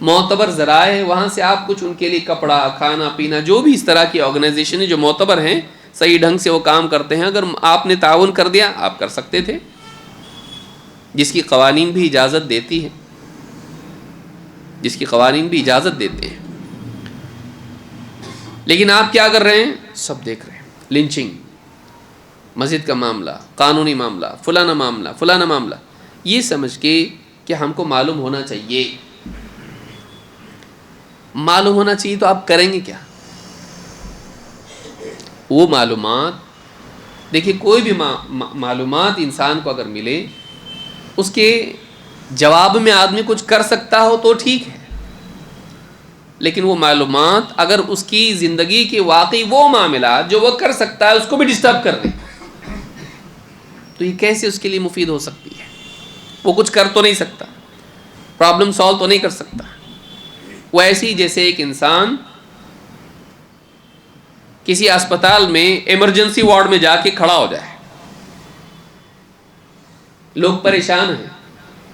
Speaker 1: معتبر ذرائع ہیں وہاں سے آپ کچھ ان کے لیے کپڑا، کھانا پینا، جو بھی اس طرح کی آرگنائزیشن جو معتبر ہیں، صحیح ڈھنگ سے وہ کام کرتے ہیں، اگر آپ نے تعاون کر دیا آپ کر سکتے تھے، جس کی قوانین بھی اجازت دیتی ہے، جس کی قوانین بھی اجازت دیتے ہیں۔ لیکن آپ کیا کر رہے ہیں؟ سب دیکھ رہے ہیں، لنچنگ، مسجد کا معاملہ، قانونی معاملہ، فلانا معاملہ، فلانا معاملہ، یہ سمجھ کے کہ ہم کو معلوم ہونا چاہیے۔ معلوم ہونا چاہیے تو آپ کریں گے کیا؟ وہ معلومات دیکھیے، کوئی بھی معلومات انسان کو اگر ملے، اس کے جواب میں آدمی کچھ کر سکتا ہو تو ٹھیک ہے، لیکن وہ معلومات اگر اس کی زندگی کے واقعی وہ معاملات جو وہ کر سکتا ہے اس کو بھی ڈسٹرب کر دیں تو یہ کیسے اس کے لیے مفید ہو سکتی ہے؟ وہ کچھ کر تو نہیں سکتا، پرابلم سالو تو نہیں کر سکتا. وہ ایسی جیسے ایک انسان کسی اسپتال میں ایمرجنسی وارڈ میں جا کے کھڑا ہو جائے، لوگ پریشان ہیں،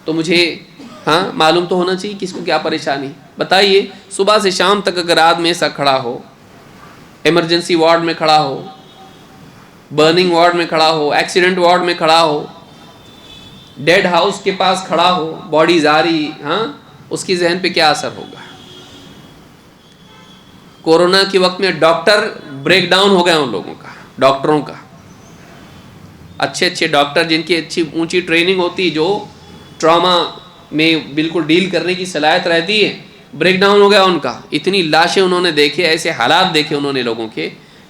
Speaker 1: تو مجھے معلوم تو ہونا چاہیے کس کو کیا پریشانی. بتائیے صبح سے شام تک اگر آدمی ایسا کھڑا ہو، ایمرجنسی وارڈ میں کھڑا ہو، برننگ وارڈ میں کھڑا ہو، ایکسیڈنٹ وارڈ میں کھڑا ہو، ڈیڈ ہاؤس کے پاس کھڑا ہو، باڈی جاری، اس کی ذہن پہ کیا اثر ہوگا؟ کورونا کے وقت میں ڈاکٹر بریک ڈاؤن ہو گیا ان لوگوں کا، ڈاکٹروں کا. اچھے اچھے ڈاکٹر جن کی اچھی اونچی ٹریننگ ہوتی، جو ٹراما میں بالکل ڈیل کرنے کی صلاحیت رہتی ہے، بریک ڈاؤن ہو گیا ان کا. اتنی لاشیں انہوں نے دیکھے، ایسے حالات دیکھے انہوں نے،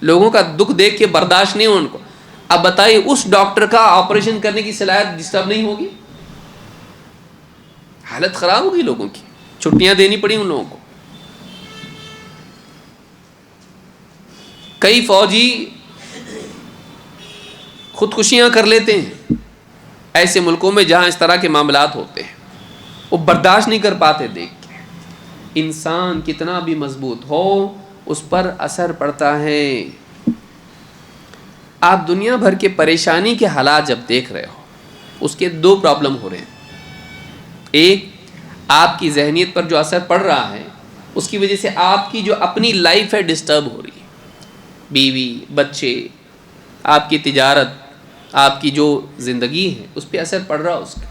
Speaker 1: لوگوں کا دکھ دیکھ کے برداشت نہیں ہو ان کو. اب بتائیے اس ڈاکٹر کا آپریشن کرنے کی صلاحیت ڈسٹرب نہیں ہوگی؟ حالت خراب ہوگی لوگوں کی، چھٹیاں دینی پڑی ان لوگوں کو. کئی فوجی خودکشیاں کر لیتے ہیں ایسے ملکوں میں جہاں اس طرح کے معاملات ہوتے ہیں، وہ برداشت نہیں کر پاتے دیکھ کے. انسان کتنا بھی مضبوط ہو اس پر اثر پڑتا ہے. آپ دنیا بھر کے پریشانی کے حالات جب دیکھ رہے ہو، اس کے دو پرابلم ہو رہے ہیں. ایک، آپ کی ذہنیت پر جو اثر پڑ رہا ہے اس کی وجہ سے آپ کی جو اپنی لائف ہے ڈسٹرب ہو رہی ہے. بیوی، بچے، آپ کی تجارت، آپ کی جو زندگی ہے اس پہ اثر پڑ رہا ہے اس کا.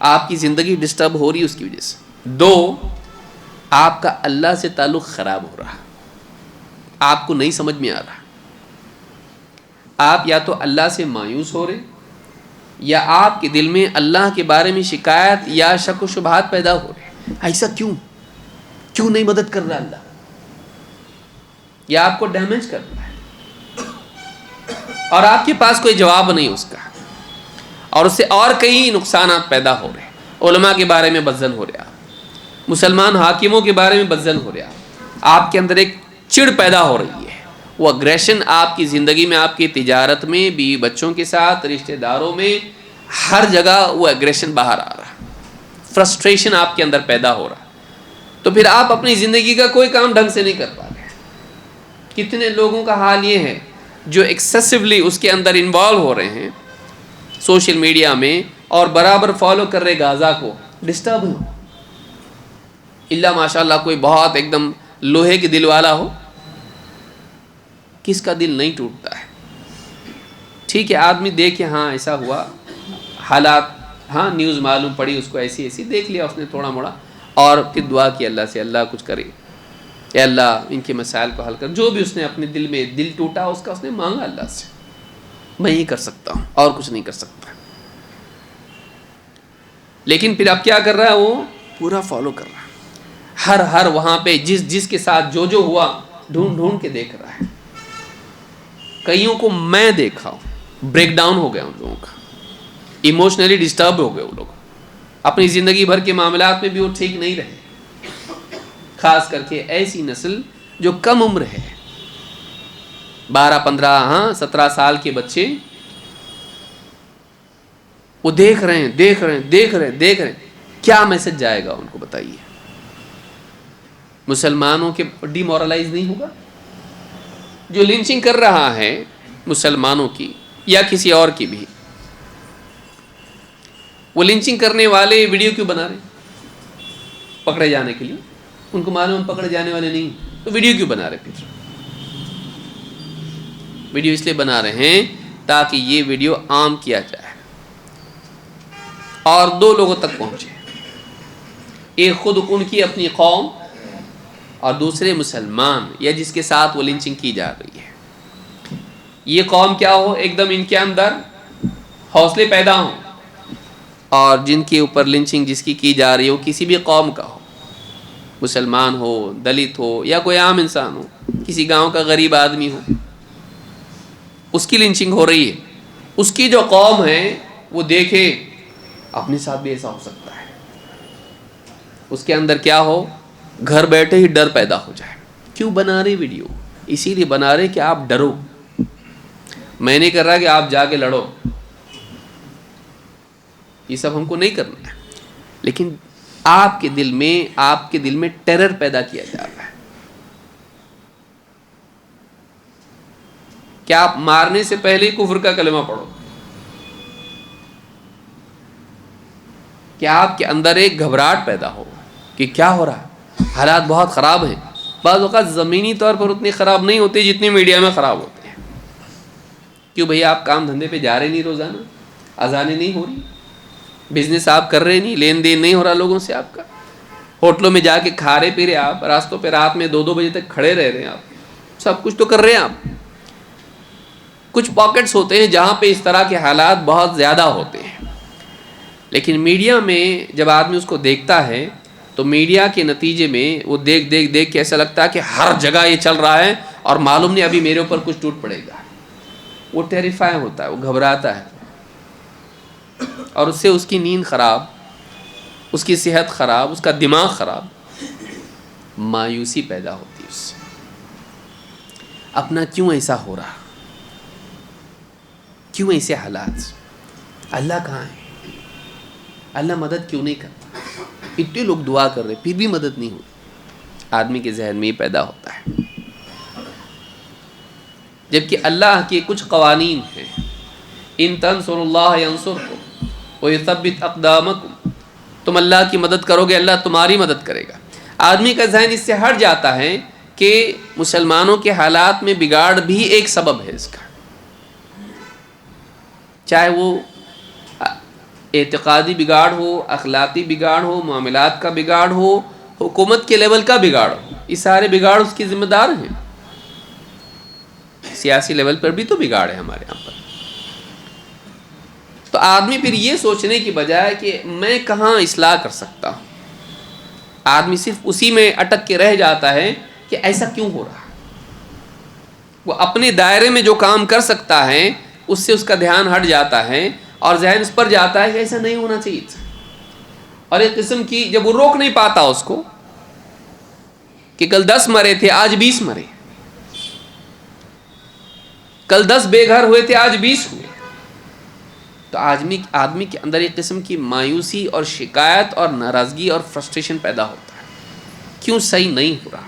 Speaker 1: آپ کی زندگی ڈسٹرب ہو رہی ہے اس کی وجہ سے. دو، آپ کا اللہ سے تعلق خراب ہو رہا، آپ کو نہیں سمجھ میں آ رہا. آپ یا تو اللہ سے مایوس ہو رہے، یا آپ کے دل میں اللہ کے بارے میں شکایت یا شک و شبہات پیدا ہو رہے. ایسا کیوں نہیں مدد کر رہا اللہ، یا آپ کو ڈیمیج کر رہا ہے اور آپ کے پاس کوئی جواب نہیں اس کا، اور اس سے اور کئی نقصانات پیدا ہو رہے ہیں. علماء کے بارے میں بدظن ہو رہا، مسلمان حاکموں کے بارے میں بدظن ہو رہا، آپ کے اندر ایک چڑ پیدا ہو رہی ہے. وہ اگریشن آپ کی زندگی میں، آپ کی تجارت میں، بیوی بچوں کے ساتھ، رشتہ داروں میں، ہر جگہ وہ اگریشن باہر آ رہا، فرسٹریشن آپ کے اندر پیدا ہو رہا. تو پھر آپ اپنی زندگی کا کوئی کام ڈھنگ سے نہیں کر پا رہے. کتنے لوگوں کا حال یہ ہے جو ایکسیسولی اس کے اندر انوالو ہو رہے ہیں سوشل میڈیا میں، اور برابر فالو کر رہے غازہ کو، ڈسٹرب ہو. اللہ ماشاء اللہ کوئی بہت ایک دم لوہے کے دل والا ہو، کس کا دل نہیں ٹوٹتا ہے؟ ٹھیک ہے، آدمی دیکھے ایسا ہوا، حالات، نیوز معلوم پڑی اس کو، ایسی دیکھ لیا اس نے تھوڑا موڑا، اور پھر دعا کی اللہ سے، اللہ کچھ کرے، اے اللہ ان کے مسائل کو حل کر. جو بھی اس نے اپنے دل میں دل ٹوٹا اس کا، اس نے مانگا اللہ سے، میں یہ کر سکتا ہوں اور کچھ نہیں کر سکتا. لیکن پھر اب کیا کر رہا ہے؟ وہ پورا فالو کر رہا ہے، ہر وہاں پہ جس کے ساتھ جو ہوا ڈھونڈ کے دیکھ رہا ہے. کئیوں کو میں دیکھا ہوں بریک ڈاؤن ہو گیا ان لوگوں کا، ایموشنلی ڈسٹرب ہو گئے وہ لوگ، اپنی زندگی بھر کے معاملات میں بھی وہ ٹھیک نہیں رہے. خاص کر کے ایسی نسل جو کم عمر ہے، 12 15 17 سال کے بچے، وہ دیکھ رہے ہیں. کیا میسج جائے گا ان کو بتائیے؟ مسلمانوں کے ڈی مورلائز نہیں ہوگا؟ جو لنچنگ کر رہا ہے مسلمانوں کی یا کسی اور کی بھی، وہ لنچنگ کرنے والے ویڈیو کیوں بنا رہے؟ پکڑے جانے کے لیے. ان کو معلوم پکڑے جانے والے نہیں، تو ویڈیو کیوں بنا رہے؟ پھر ویڈیو اس لیے بنا رہے ہیں تاکہ یہ ویڈیو عام کیا جائے اور 2 لوگوں تک پہنچے. ایک خود ان کی اپنی قوم، اور دوسرے مسلمان یا جس کے ساتھ وہ لنچنگ کی جا رہی ہے. یہ قوم کیا ہو، ایک دم ان کے اندر حوصلے پیدا ہوں، اور جن کے اوپر لنچنگ جس کی جا رہی ہے وہ کسی بھی قوم کا ہو، مسلمان ہو، دلت ہو، یا کوئی عام انسان ہو، کسی گاؤں کا غریب آدمی ہو، اس کی لنچنگ ہو رہی ہے. اس کی جو قوم ہے وہ دیکھے اپنے ساتھ بھی ایسا ہو سکتا ہے. اس کے اندر کیا ہو, گھر بیٹھے ہی ڈر پیدا ہو جائے. کیوں بنا رہے ویڈیو؟ اسی لیے بنا رہے کہ آپ ڈرو. میں نہیں کر رہا کہ آپ جا کے لڑو, یہ سب ہم کو نہیں کرنا ہے, لیکن آپ کے دل میں ٹیرر پیدا کیا جا رہا ہے کہ آپ مارنے سے پہلے ہی کفر کا کلمہ پڑھو, کہ آپ کے اندر ایک گھبراہٹ پیدا ہو کہ کیا ہو رہا ہے, حالات بہت خراب ہیں. بعض اوقات زمینی طور پر اتنی خراب نہیں ہوتے جتنی میڈیا میں خراب ہوتے ہیں. کیوں بھئی آپ کام دھندے پہ جا رہے نہیں, روزانہ اذانیں نہیں ہو رہی, بزنس آپ کر رہے نہیں, لین دین نہیں ہو رہا لوگوں سے آپ کا, ہوٹلوں میں جا کے کھا رہے پی رہے آپ, راستوں پہ رات میں 2-2 بجے تک کھڑے رہ رہے ہیں آپ, سب کچھ تو کر رہے ہیں آپ. کچھ پاکٹس ہوتے ہیں جہاں پہ اس طرح کے حالات بہت زیادہ ہوتے ہیں, لیکن میڈیا میں جب آدمی اس کو دیکھتا ہے تو میڈیا کے نتیجے میں وہ دیکھ کے ایسا لگتا ہے کہ ہر جگہ یہ چل رہا ہے اور معلوم نہیں ابھی میرے اوپر کچھ ٹوٹ پڑے گا. وہ ٹیریفائی ہوتا ہے, وہ گھبراتا ہے, اور اس سے اس کی نیند خراب, اس کی صحت خراب, اس کا دماغ خراب, مایوسی پیدا ہوتی ہے اس سے. اپنا کیوں ایسا ہو رہا, کیوں ایسے حالات, اللہ کہاں ہے, اللہ مدد کیوں نہیں کرتا, اتنے لوگ دعا کر رہے پھر بھی مدد نہیں ہوتی. آدمی کے ذہن میں یہ پیدا ہوتا ہے. جبکہ اللہ کے کچھ قوانین ہیں, ان تنصروا اللہ ینصرکم ویثبت اقدامکم, تم اللہ کی مدد کرو گے اللہ تمہاری مدد کرے گا. آدمی کا ذہن اس سے ہٹ جاتا ہے کہ مسلمانوں کے حالات میں بگاڑ بھی ایک سبب ہے اس کا, چاہے وہ اعتقادی بگاڑ ہو, اخلاقی بگاڑ ہو, معاملات کا بگاڑ ہو, حکومت کے لیول کا بگاڑ ہو. یہ سارے بگاڑ اس کی ذمہ دار ہیں. سیاسی لیول پر بھی تو بگاڑ ہے ہمارے یہاں پر. تو آدمی پھر یہ سوچنے کی بجائے کہ میں کہاں اصلاح کر سکتا ہوں, آدمی صرف اسی میں اٹک کے رہ جاتا ہے کہ ایسا کیوں ہو رہا. وہ اپنے دائرے میں جو کام کر سکتا ہے اس سے اس کا دھیان ہٹ جاتا ہے اور ذہن اس پر جاتا ہے کہ ایسا نہیں ہونا چاہیے تھا. اور ایک قسم کی جب وہ روک نہیں پاتا اس کو کہ کل 10 مرے تھے آج 20 مرے, کل 10 بے گھر ہوئے تھے آج 20 ہوئے, تو آدمی کے اندر ایک قسم کی مایوسی اور شکایت اور ناراضگی اور فرسٹریشن پیدا ہوتا ہے. کیوں صحیح نہیں ہو رہا,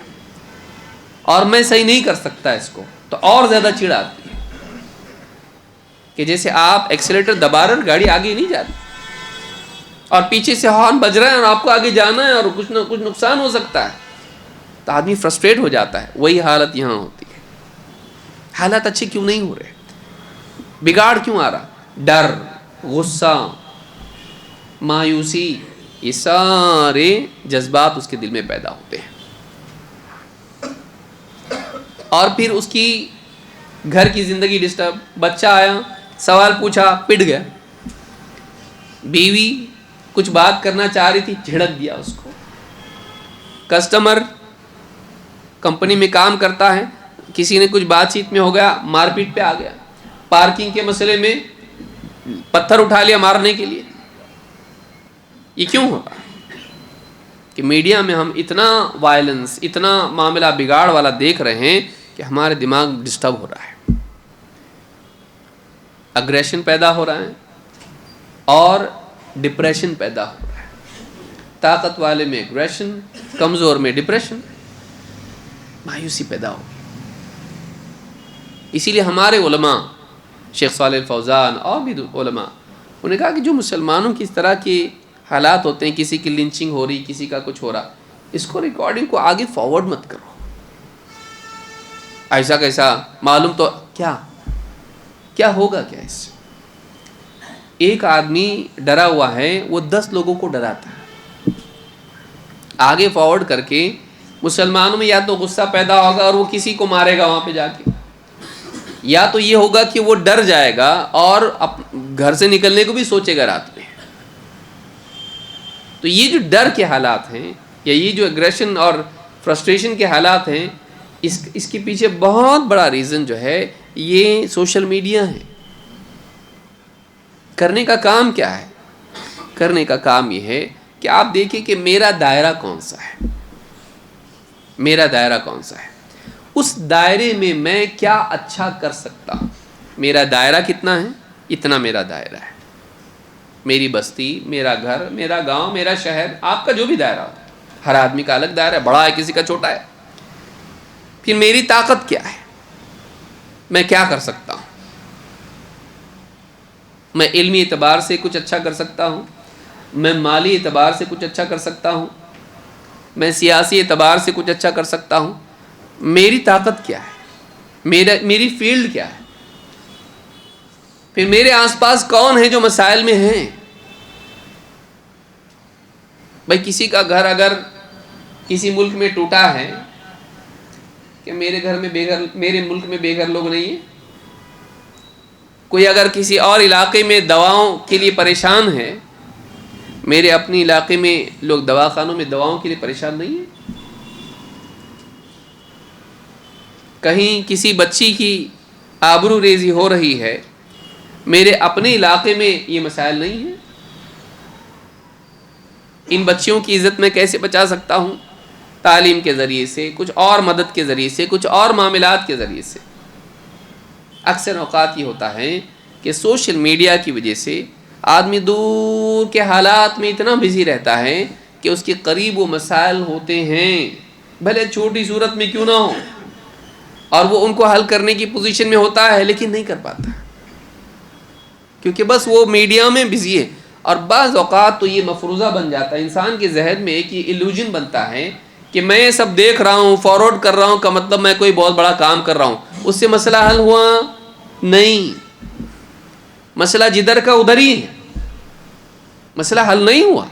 Speaker 1: اور میں صحیح نہیں کر سکتا اس کو, تو اور زیادہ چڑ آتی ہے کہ جیسے آپ ایکسیلیٹر دبا رہے گاڑی آگے نہیں جاتی اور پیچھے سے ہارن بج رہا ہے اور آپ کو آگے جانا ہے اور کچھ نہ کچھ نقصان ہو سکتا ہے, تو آدمی فرسٹریٹ ہو جاتا ہے. وہی حالت یہاں ہوتی ہے. حالات اچھے کیوں نہیں ہو رہے, بگاڑ کیوں آ رہا, ڈر, غصہ, مایوسی, یہ سارے جذبات اس کے دل میں پیدا ہوتے ہیں. اور پھر اس کی گھر کی زندگی ڈسٹرب, بچہ آیا سوال پوچھا پٹ گیا, بیوی کچھ بات کرنا چاہ رہی تھی جھڑک دیا اس کو, کسٹمر کمپنی میں کام کرتا ہے کسی نے کچھ بات چیت میں ہو گیا مار پیٹ پہ آ گیا, پارکنگ کے مسئلے میں پتھر اٹھا لیا مارنے کے لیے. یہ کیوں ہوگا کہ میڈیا میں ہم اتنا وائلنس, اتنا معاملہ بگاڑ والا دیکھ رہے ہیں کہ ہمارے دماغ ڈسٹرب ہو رہا ہے, اگریشن پیدا ہو رہا ہے اور ڈپریشن پیدا ہو رہا ہے. طاقت والے میں اگریشن, کمزور میں ڈپریشن, مایوسی پیدا ہوگی. اسی لیے ہمارے علماء شیخ صالح الفوزان اور بھی علماء انہوں نے کہا کہ جو مسلمانوں کی اس طرح کے حالات ہوتے ہیں, کسی کی لنچنگ ہو رہی, کسی کا کچھ ہو رہا, اس کو ریکارڈنگ کو آگے فارورڈ مت کرو. ایسا کیسا معلوم تو کیا ہوگا, کیا اس سے ایک آدمی ڈرا ہوا ہے وہ 10 لوگوں کو ڈراتا ہے. آگے فارورڈ کر کے مسلمانوں میں یا تو غصہ پیدا ہوگا اور وہ کسی کو مارے گا وہاں پہ جا کے, یا تو یہ ہوگا کہ وہ ڈر جائے گا اور گھر سے نکلنے کو بھی سوچے گا رات میں. تو یہ جو ڈر کے حالات ہیں یا یہ جو اگریشن اور فرسٹریشن کے حالات ہیں, اس کے پیچھے بہت بڑا ریزن جو ہے یہ سوشل میڈیا ہے. کرنے کا کام کیا ہے, کرنے کا کام یہ ہے کہ آپ دیکھیں کہ میرا دائرہ کون سا ہے، میرا دائرہ کون سا ہے، اس دائرے میں میں کیا اچھا کر سکتا ہوں. میرا دائرہ کتنا ہے؟ اتنا میرا دائرہ ہے. میری بستی، میرا گھر، میرا گاؤں، میرا شہر، آپ کا جو بھی دائرہ ہوتا ہے، ہر آدمی کا الگ دائرہ ہے، بڑا ہے کسی کا چھوٹا ہے. پھر میری طاقت کیا ہے، میں کیا کر سکتا ہوں. میں علمی اعتبار سے کچھ اچھا کر سکتا ہوں، میں مالی اعتبار سے کچھ اچھا کر سکتا ہوں، میں سیاسی اعتبار سے کچھ اچھا کر سکتا ہوں. میری طاقت کیا ہے، میری فیلڈ کیا ہے. پھر میرے آس پاس کون ہے جو مسائل میں ہیں. بھائی کسی کا گھر اگر کسی ملک میں ٹوٹا ہے، کہ میرے گھر میں بے گھر، میرے ملک میں بے گھر لوگ نہیں ہیں. کوئی اگر کسی اور علاقے میں دواؤں کے لیے پریشان ہے، میرے اپنے علاقے میں لوگ دواخانوں میں دواؤں کے لیے پریشان نہیں ہیں. کہیں کسی بچی کی آبرو ریزی ہو رہی ہے، میرے اپنے علاقے میں یہ مسائل نہیں ہیں. ان بچیوں کی عزت میں کیسے بچا سکتا ہوں؟ تعلیم کے ذریعے سے، کچھ اور مدد کے ذریعے سے، کچھ اور معاملات کے ذریعے سے. اکثر اوقات یہ ہوتا ہے کہ سوشل میڈیا کی وجہ سے آدمی دور کے حالات میں اتنا بزی رہتا ہے کہ اس کے قریب وہ مسائل ہوتے ہیں، بھلے چھوٹی صورت میں کیوں نہ ہو، اور وہ ان کو حل کرنے کی پوزیشن میں ہوتا ہے لیکن نہیں کر پاتا، کیونکہ بس وہ میڈیا میں بزی ہے. اور بعض اوقات تو یہ مفروضہ بن جاتا ہے انسان کے ذہن میں، ایک یہ ایلوژن بنتا ہے کہ میں یہ سب دیکھ رہا ہوں، فارورڈ کر رہا ہوں، کا مطلب میں کوئی بہت بڑا کام کر رہا ہوں. اس سے مسئلہ حل ہوا نہیں، مسئلہ جدھر کا ادھر ہی ہے، مسئلہ حل نہیں ہوا.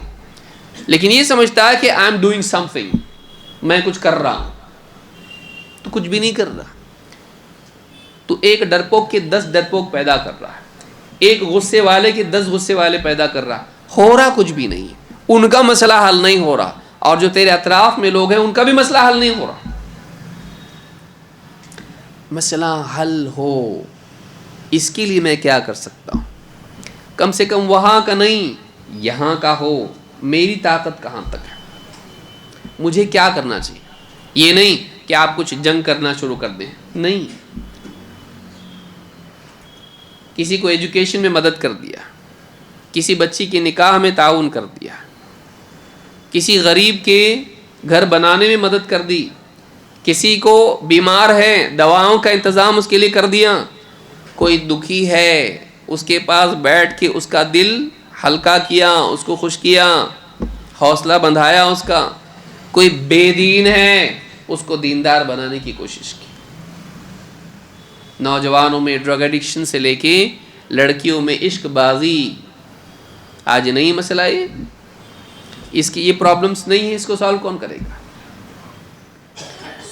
Speaker 1: لیکن یہ سمجھتا ہے کہ I am doing some thing, میں کچھ کر رہا ہوں، تو کچھ بھی نہیں کر رہا. تو ایک ڈرپوک کے 10 ڈرپوک پیدا کر رہا ہے، ایک غصے والے کے 10 غصے والے پیدا کر رہا. ہو رہا کچھ بھی نہیں، ان کا مسئلہ حل نہیں ہو رہا، اور جو تیرے اطراف میں لوگ ہیں ان کا بھی مسئلہ حل نہیں ہو رہا. مسئلہ حل ہو، اس کے لیے میں کیا کر سکتا ہوں؟ کم سے کم وہاں کا نہیں، یہاں کا ہو. میری طاقت کہاں تک ہے، مجھے کیا کرنا چاہیے. یہ نہیں کہ آپ کچھ جنگ کرنا شروع کر دیں، نہیں. کسی کو ایجوکیشن میں مدد کر دیا، کسی بچی کے نکاح میں تعاون کر دیا، کسی غریب کے گھر بنانے میں مدد کر دی، کسی کو بیمار ہے دواؤں کا انتظام اس کے لیے کر دیا، کوئی دکھی ہے اس کے پاس بیٹھ کے اس کا دل ہلکا کیا، اس کو خوش کیا، حوصلہ بندھایا اس کا. کوئی بے دین ہے اس کو دیندار بنانے کی کوشش کی. نوجوانوں میں ڈرگ ایڈکشن سے لے کے لڑکیوں میں عشق بازی، آج نہیں مسئلہ اس کی، یہ پرابلمس نہیں ہے، اس کو سالو کون کرے گا؟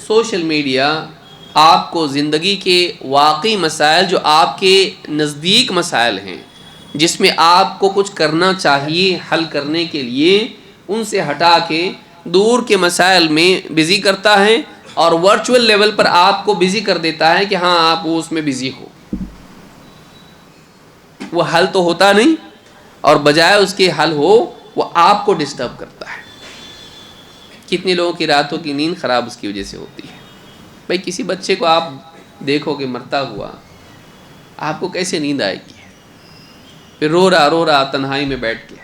Speaker 1: سوشل میڈیا آپ کو زندگی کے واقعی مسائل، جو آپ کے نزدیک مسائل ہیں، جس میں آپ کو کچھ کرنا چاہیے حل کرنے کے لیے، ان سے ہٹا کے دور کے مسائل میں بزی کرتا ہے، اور ورچوئل لیول پر آپ کو بزی کر دیتا ہے کہ ہاں آپ وہ اس میں بزی ہو. وہ حل تو ہوتا نہیں، اور بجائے اس کے حل ہو وہ آپ کو ڈسٹرب کرتا ہے. کتنے لوگوں کی راتوں کی نیند خراب اس کی وجہ سے ہوتی ہے. بھائی کسی بچے کو آپ دیکھو کہ مرتا ہوا، آپ کو کیسے نیند آئے گی؟ پھر رو رہا تنہائی میں بیٹھ کے.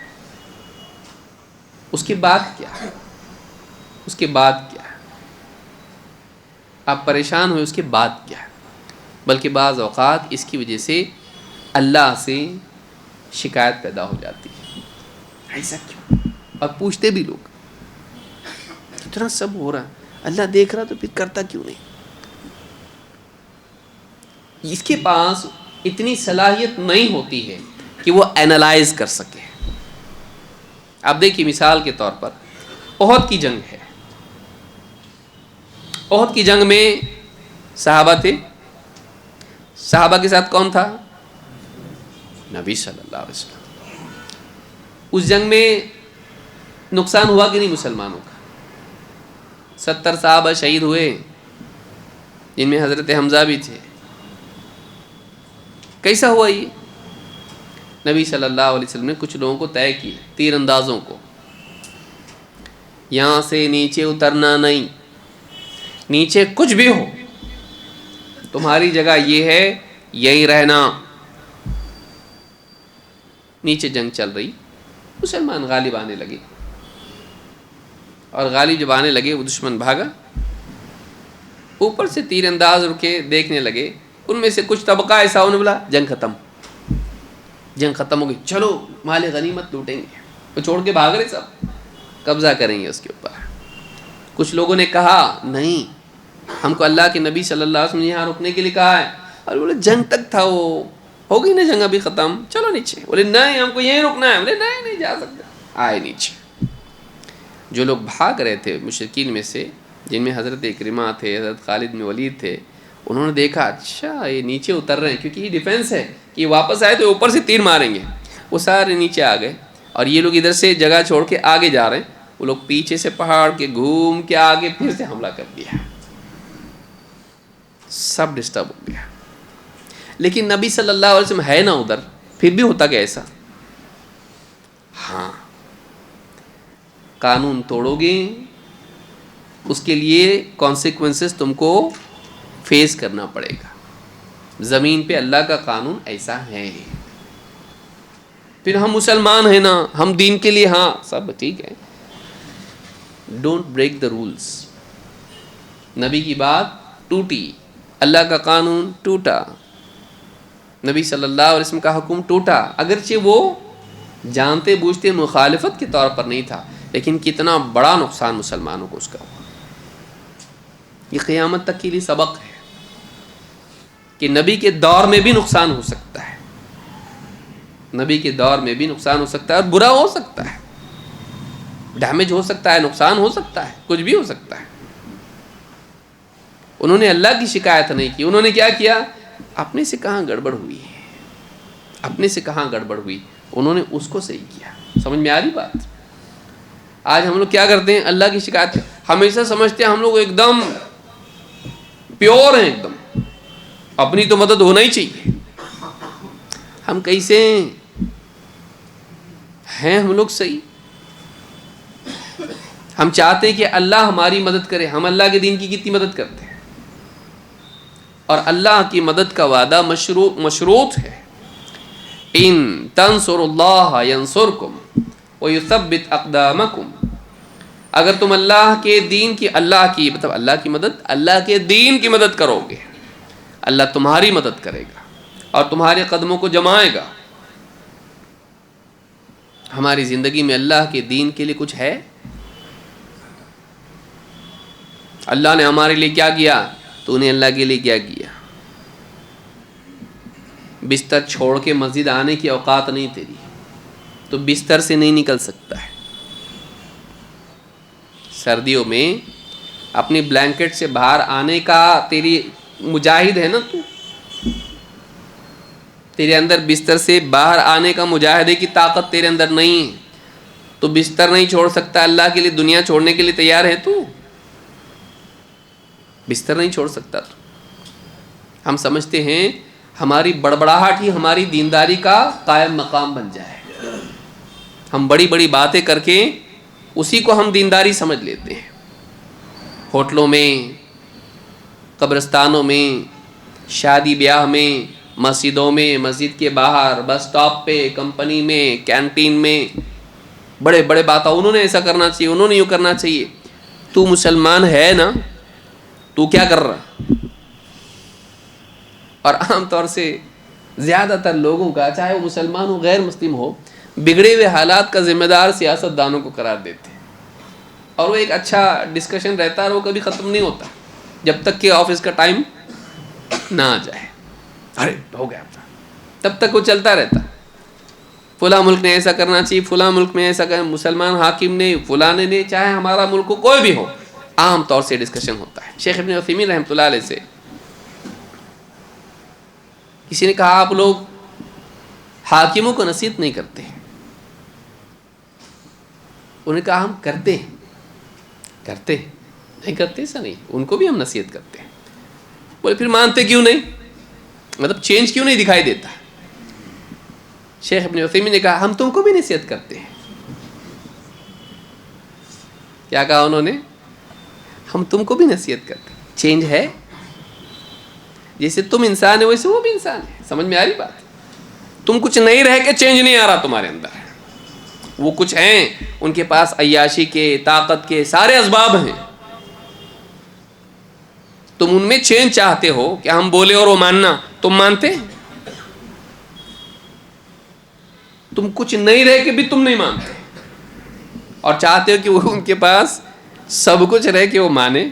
Speaker 1: اس کے بعد کیا؟ اس کے بعد کیا؟ آپ پریشان ہوئے، اس کے بعد کیا؟ بلکہ بعض اوقات اس کی وجہ سے اللہ سے شکایت پیدا ہو جاتی ہے، ایسا کیوں؟ اور پوچھتے بھی لوگ، اتنا سب ہو رہا، اللہ دیکھ رہا تو پھر کرتا کیوں نہیں؟ اس کے پاس اتنی صلاحیت نہیں ہوتی ہے کہ وہ اینالائز کر سکے. آپ دیکھیے مثال کے طور پر احد کی جنگ ہے. احد کی جنگ میں صحابہ تھے. صحابہ کے ساتھ کون تھا؟ نبی صلی اللہ علیہ وسلم. اس جنگ میں نقصان ہوا کہ نہیں مسلمانوں کا؟ 70 صحابہ شہید ہوئے، جن میں حضرت حمزہ بھی تھے. کیسا ہوا یہ؟ نبی صلی اللہ علیہ وسلم نے کچھ لوگوں کو طے کیے، تیر اندازوں کو. یہاں سے نیچے اترنا نہیں، نیچے کچھ بھی ہو تمہاری جگہ یہ ہے، یہی رہنا۔ نیچے جنگ چل رہی، مسلمان غالب آنے لگے، اور غالب جب آنے لگے وہ دشمن بھاگا، اوپر سے تیر انداز رکے دیکھنے لگے، ان میں سے کچھ طبقہ ایسا ہونے بولا جنگ ختم، جنگ ختم ہو گئی، چلو مال غنیمت لوٹیں گے، وہ چھوڑ کے بھاگ رہے، سب قبضہ کریں گے اس کے اوپر۔ کچھ لوگوں نے کہا نہیں، ہم کو اللہ کے نبی صلی اللہ علیہ وسلم نے یہاں رکنے کے لیے کہا ہے، اور بولے جنگ تک تھا، وہ ہو گئی نا جنگ ابھی ختم، چلو نیچے۔ بولے نہیں ہم کو یہیں رکنا ہے، بولے نہیں نہیں جا سکتے، آئے نیچے۔ جو لوگ بھاگ رہے تھے مشرکین میں سے، جن میں حضرت اکرمہ تھے، حضرت خالد بن ولید تھے، انہوں نے دیکھا اچھا یہ نیچے اتر رہے ہیں، کیونکہ یہ ڈیفنس ہے کہ یہ واپس آئے تو اوپر سے تیر ماریں گے، وہ سارے نیچے آ گئے، اور یہ لوگ ادھر سے جگہ چھوڑ کے آگے جا رہے ہیں، وہ لوگ پیچھے سے پہاڑ کے گھوم کے آگے پھر سے حملہ کر دیا، سب ڈسٹرب ہو گیا۔ لیکن نبی صلی اللہ علیہ وسلم ہے نا ادھر، پھر بھی ہوتا کہ ایسا، ہاں قانون توڑو گے اس کے لیے کانسیکوینسز تم کو فیس کرنا پڑے گا، زمین پہ اللہ کا قانون ایسا ہے۔ پھر ہم مسلمان ہیں نا، ہم دین کے لیے، ہاں سب ٹھیک ہے، ڈونٹ بریک دا رولز۔ نبی کی بات ٹوٹی، اللہ کا قانون ٹوٹا، نبی صلی اللہ علیہ وسلم کا حکم ٹوٹا، اگرچہ وہ جانتے بوجھتے مخالفت کے طور پر نہیں تھا، لیکن کتنا بڑا نقصان مسلمانوں کو اس کا ہوا۔ یہ قیامت تک کے لیے سبق ہے کہ نبی کے دور میں بھی نقصان ہو سکتا ہے، نبی کے دور میں بھی نقصان ہو سکتا ہے، اور برا ہو سکتا ہے، ڈیمیج ہو سکتا ہے، نقصان ہو سکتا ہے، کچھ بھی ہو سکتا ہے۔ انہوں نے اللہ کی شکایت نہیں کی، انہوں نے کیا کیا؟ اپنے سے کہاں گڑبڑ ہوئی ہے، اپنے سے کہاں گڑبڑ ہوئی، انہوں نے اس کو صحیح کیا۔ سمجھ میں آ رہی بات؟ آج ہم لوگ کیا کرتے ہیں؟ اللہ کی شکایت ہمیشہ سمجھتے ہیں ہم لوگ ایک دم پیور ہیں، ایک دم اپنی تو مدد ہونا ہی چاہیے۔ ہم کیسے ہیں؟ ہم لوگ صحیح، ہم چاہتے ہیں کہ اللہ ہماری مدد کرے، ہم اللہ کے دین کی کتنی مدد کرتے ہیں، اور اللہ کی مدد کا وعدہ مشروط ہے، ان تنصروا اللہ ینصرکم ویثبت اقدامکم۔ اگر تم اللہ کے دین کی، اللہ کی مطلب اللہ کی مدد، اللہ کے دین کی مدد کرو گے، اللہ تمہاری مدد کرے گا اور تمہارے قدموں کو جمائے گا۔ ہماری زندگی میں اللہ کے دین کے لیے کچھ ہے؟ اللہ نے ہمارے لیے کیا کیا؟ تو نے اللہ کے لیے کیا کیا؟ بستر چھوڑ کے مسجد آنے کی اوقات نہیں تیری، تو بستر سے نہیں نکل سکتا ہے۔ سردیوں میں اپنی بلینکٹ سے باہر آنے کا تیری مجاہد ہے نا، تو تیرے اندر بستر سے باہر آنے کا مجاہدے کی طاقت تیرے اندر نہیں ہے، تو بستر نہیں چھوڑ سکتا، اللہ کے لیے دنیا چھوڑنے کے لیے تیار ہے تو؟ بستر نہیں چھوڑ سکتا تو۔ ہم سمجھتے ہیں ہماری بڑبڑاہٹ ہی ہماری دینداری کا قائم مقام بن جائے، ہم بڑی بڑی باتیں کر کے اسی کو ہم دینداری سمجھ لیتے ہیں۔ ہوٹلوں میں، قبرستانوں میں، شادی بیاہ میں، مسجدوں میں، مسجد کے باہر، بس سٹاپ پہ، کمپنی میں، کینٹین میں، بڑے بڑے باتیں، انہوں نے ایسا کرنا چاہیے، انہوں نے یوں کرنا چاہیے۔ تو مسلمان ہے نا، تو کیا کر رہا؟ اور عام طور سے زیادہ تر لوگوں کا، چاہے وہ مسلمان ہو غیر مسلم ہو، بگڑے ہوئے حالات کا ذمہ دار سیاست دانوں کو قرار دیتے ہیں، اور وہ ایک اچھا ڈسکشن رہتا ہے، اور وہ کبھی ختم نہیں ہوتا جب تک کہ آفس کا ٹائم نہ آ جائے، ارے ہو گیا تب تک وہ چلتا رہتا۔ فلاں ملک نے ایسا کرنا چاہیے، فلاں ملک میں ایسا کرنا، مسلمان حاکم نے، فلانے نے، چاہے ہمارا ملک کو کوئی بھی ہو، عام طور سے ڈسکشن ہوتا ہے۔ شیخ ابن عثیمین رحمۃ اللہ علیہ سے کسی نے کہا آپ لوگ حاکموں کو نصیحت نہیں کرتے ہیں؟ انہوں نے کہا ہم کرتے ہیں، نہیں کرتے ایسا نہیں، ان کو بھی ہم نصیحت کرتے ہیں۔ بولے پھر مانتے کیوں نہیں؟ مطلب چینج کیوں نہیں دکھائی دیتا؟ شیخ ابن عثیمین نے کہا ہم تم کو بھی نصیحت کرتے ہیں کیا کہا انہوں نے؟ ہم تم کو بھی نصیحت کرتے، چینج ہے، جیسے تم انسان ہے ویسے وہ بھی انسان ہے. سمجھ میں آ رہی بات؟ تم کچھ نہیں رہ کے چینج نہیں آ رہا تمہارے اندر، وہ کچھ ہیں ان کے پاس عیاشی کے، طاقت کے سارے اسباب ہیں، تم ان میں چینج چاہتے ہو کہ ہم بولے اور وہ ماننا، تم مانتے؟ تم کچھ نہیں رہ کے بھی تم نہیں مانتے اور چاہتے ہو کہ وہ ان کے پاس سب کچھ رہ کے وہ مانے،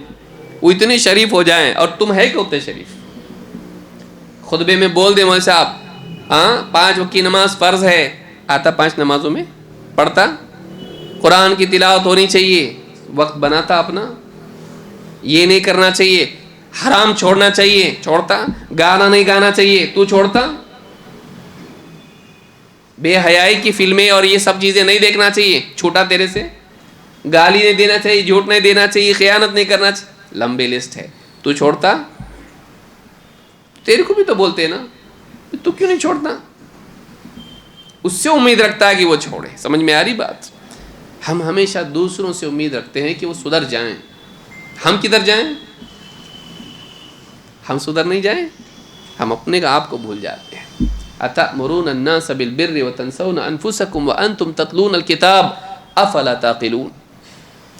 Speaker 1: وہ اتنے شریف ہو جائیں، اور تم ہے کہ اتنے شریف؟ خطبے میں بول دے مولوی صاحب ہاں 5 وقت کی نماز فرض ہے، آتا 5 نمازوں میں پڑھتا؟ قرآن کی تلاوت ہونی چاہیے، وقت بناتا اپنا؟ یہ نہیں کرنا چاہیے، حرام چھوڑنا چاہیے، چھوڑتا؟ گانا نہیں گانا چاہیے، تو چھوڑتا؟ بے حیائی کی فلمیں اور یہ سب چیزیں نہیں دیکھنا چاہیے، چھوٹا تیرے سے؟ گالی نہیں دینا چاہیے، جھوٹ نہیں دینا چاہیے، خیانت نہیں کرنا چاہیے، لمبی لسٹ ہے، تو چھوڑتا؟ تیرے کو بھی تو بولتے ہیں نا، تو کیوں نہیں چھوڑتا؟ اس سے امید رکھتا ہے کہ وہ چھوڑے. سمجھ میں آ رہی بات؟ ہم ہمیشہ دوسروں سے امید رکھتے ہیں کہ وہ سدھر جائیں، ہم کدھر جائیں؟ ہم سدھر نہیں جائیں، ہم اپنے آپ کو بھول جاتے ہیں. اتأمرون الناس بالبر وتنسون انفسکم وانتم تتلون الکتاب افلا تعقلون.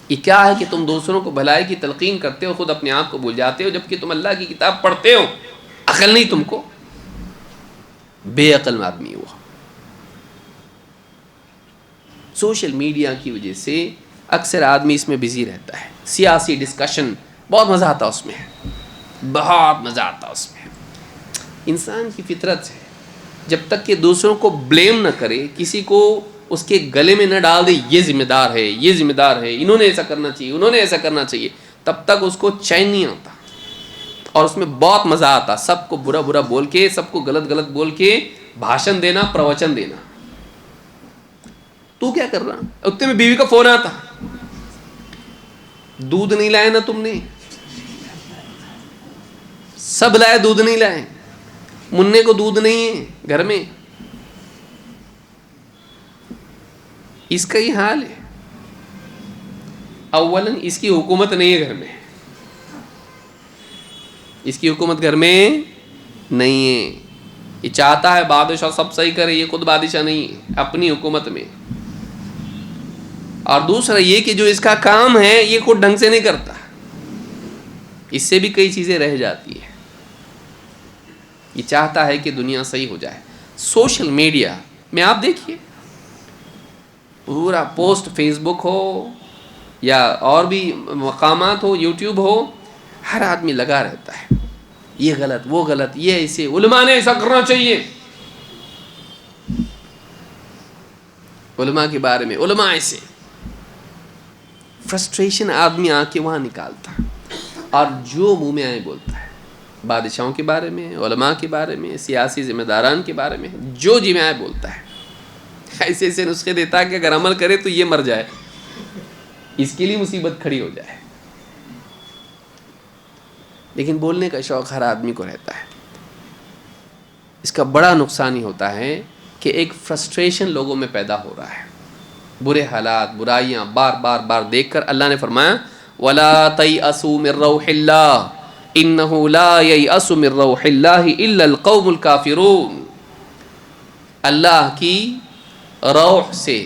Speaker 1: یہ کیا ہے کہ تم دوسروں کو بھلائی کی تلقین کرتے ہو، خود اپنے آپ کو بھول جاتے ہو، جبکہ تم اللہ کی کتاب پڑھتے ہو. عقل نہیں تم کو؟ بے عقل آدمی ہوا. سوشل میڈیا کی وجہ سے اکثر آدمی اس میں بزی رہتا ہے، سیاسی ڈسکشن بہت مزہ آتا اس میں، بہت مزہ آتا اس میں. انسان کی فطرت ہے جب تک کہ دوسروں کو بلیم نہ کرے، کسی کو اس کے گلے میں نہ ڈال دے یہ ذمہ دار ہے، یہ ذمہ دار ہے، انہوں نے ایسا کرنا چاہیے، انہوں نے ایسا کرنا چاہیے، تب تک اس کو چین نہیں آتا اور اس میں بہت مزہ آتا. سب کو برا برا بول کے، سب کو غلط غلط بول کے بھاشن دینا، پروچن دینا. تو کیا کر رہا؟ اتنے میں بیوی کا فون آتا، دودھ نہیں لائے نا تم نے؟ سب لائے، دودھ نہیں لائے، مننے کو دودھ نہیں ہے گھر میں. اس کا ہی حال ہے. اولاً اس کی حکومت نہیں ہے گھر میں، اس کی حکومت گھر میں نہیں ہے. یہ چاہتا ہے بادشاہ سب صحیح کرے، یہ خود بادشاہ نہیں ہے اپنی حکومت میں. اور دوسرا یہ کہ جو اس کا کام ہے یہ خود ڈھنگ سے نہیں کرتا، اس سے بھی کئی چیزیں رہ جاتی ہیں. یہ چاہتا ہے کہ دنیا صحیح ہو جائے. سوشل میڈیا میں آپ دیکھیے، پورا پوسٹ فیس بک ہو یا اور بھی مقامات ہو، یوٹیوب ہو، ہر آدمی لگا رہتا ہے یہ غلط، وہ غلط، یہ ایسے، علماء نے ایسا کرنا چاہیے، علماء کے بارے میں، علماء ایسے. فرسٹریشن آدمی آ کے وہاں نکالتا اور جو منہ میں آئے بولتا ہے، بادشاہوں کے بارے میں، علماء کے بارے میں، سیاسی ذمہ داران کے بارے میں، جو جی میں آئے بولتا ہے. ایسے ایسے نسخے دیتا ہے کہ اگر عمل کرے تو یہ مر جائے، اس کے لیے مصیبت کھڑی ہو جائے. لیکن بولنے کا شوق ہر آدمی کو رہتا ہے. اس کا بڑا نقصان ہی ہوتا ہے کہ ایک فرسٹریشن لوگوں میں پیدا ہو رہا ہے. برے حالات، برائیاں بار بار بار دیکھ کر اللہ نے فرمایا وَلَا تَيْأَسُوا مِن رَّوْحِ اللَّهِ إِنَّهُ لَا يَيْأَسُ مِن رَّوْحِ اللَّهِ إِلَّا الْقَوْمُ الْكَافِرُونَ. اللہ کی روح سے،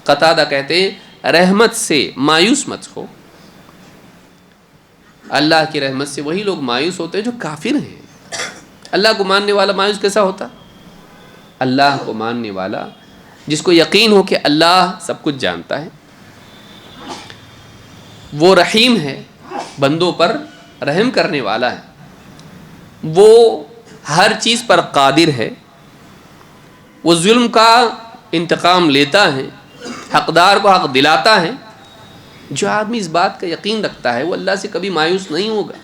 Speaker 1: قتادہ کہتے ہیں رحمت سے مایوس مت ہو. اللہ کی رحمت سے وہی لوگ مایوس ہوتے ہیں جو کافر ہیں. اللہ کو ماننے والا مایوس کیسا ہوتا؟ اللہ کو ماننے والا جس کو یقین ہو کہ اللہ سب کچھ جانتا ہے، وہ رحیم ہے، بندوں پر رحم کرنے والا ہے، وہ ہر چیز پر قادر ہے، وہ ظلم کا انتقام لیتا ہے، حقدار کو حق دلاتا ہے. جو آدمی اس بات کا یقین رکھتا ہے وہ اللہ سے کبھی مایوس نہیں ہوگا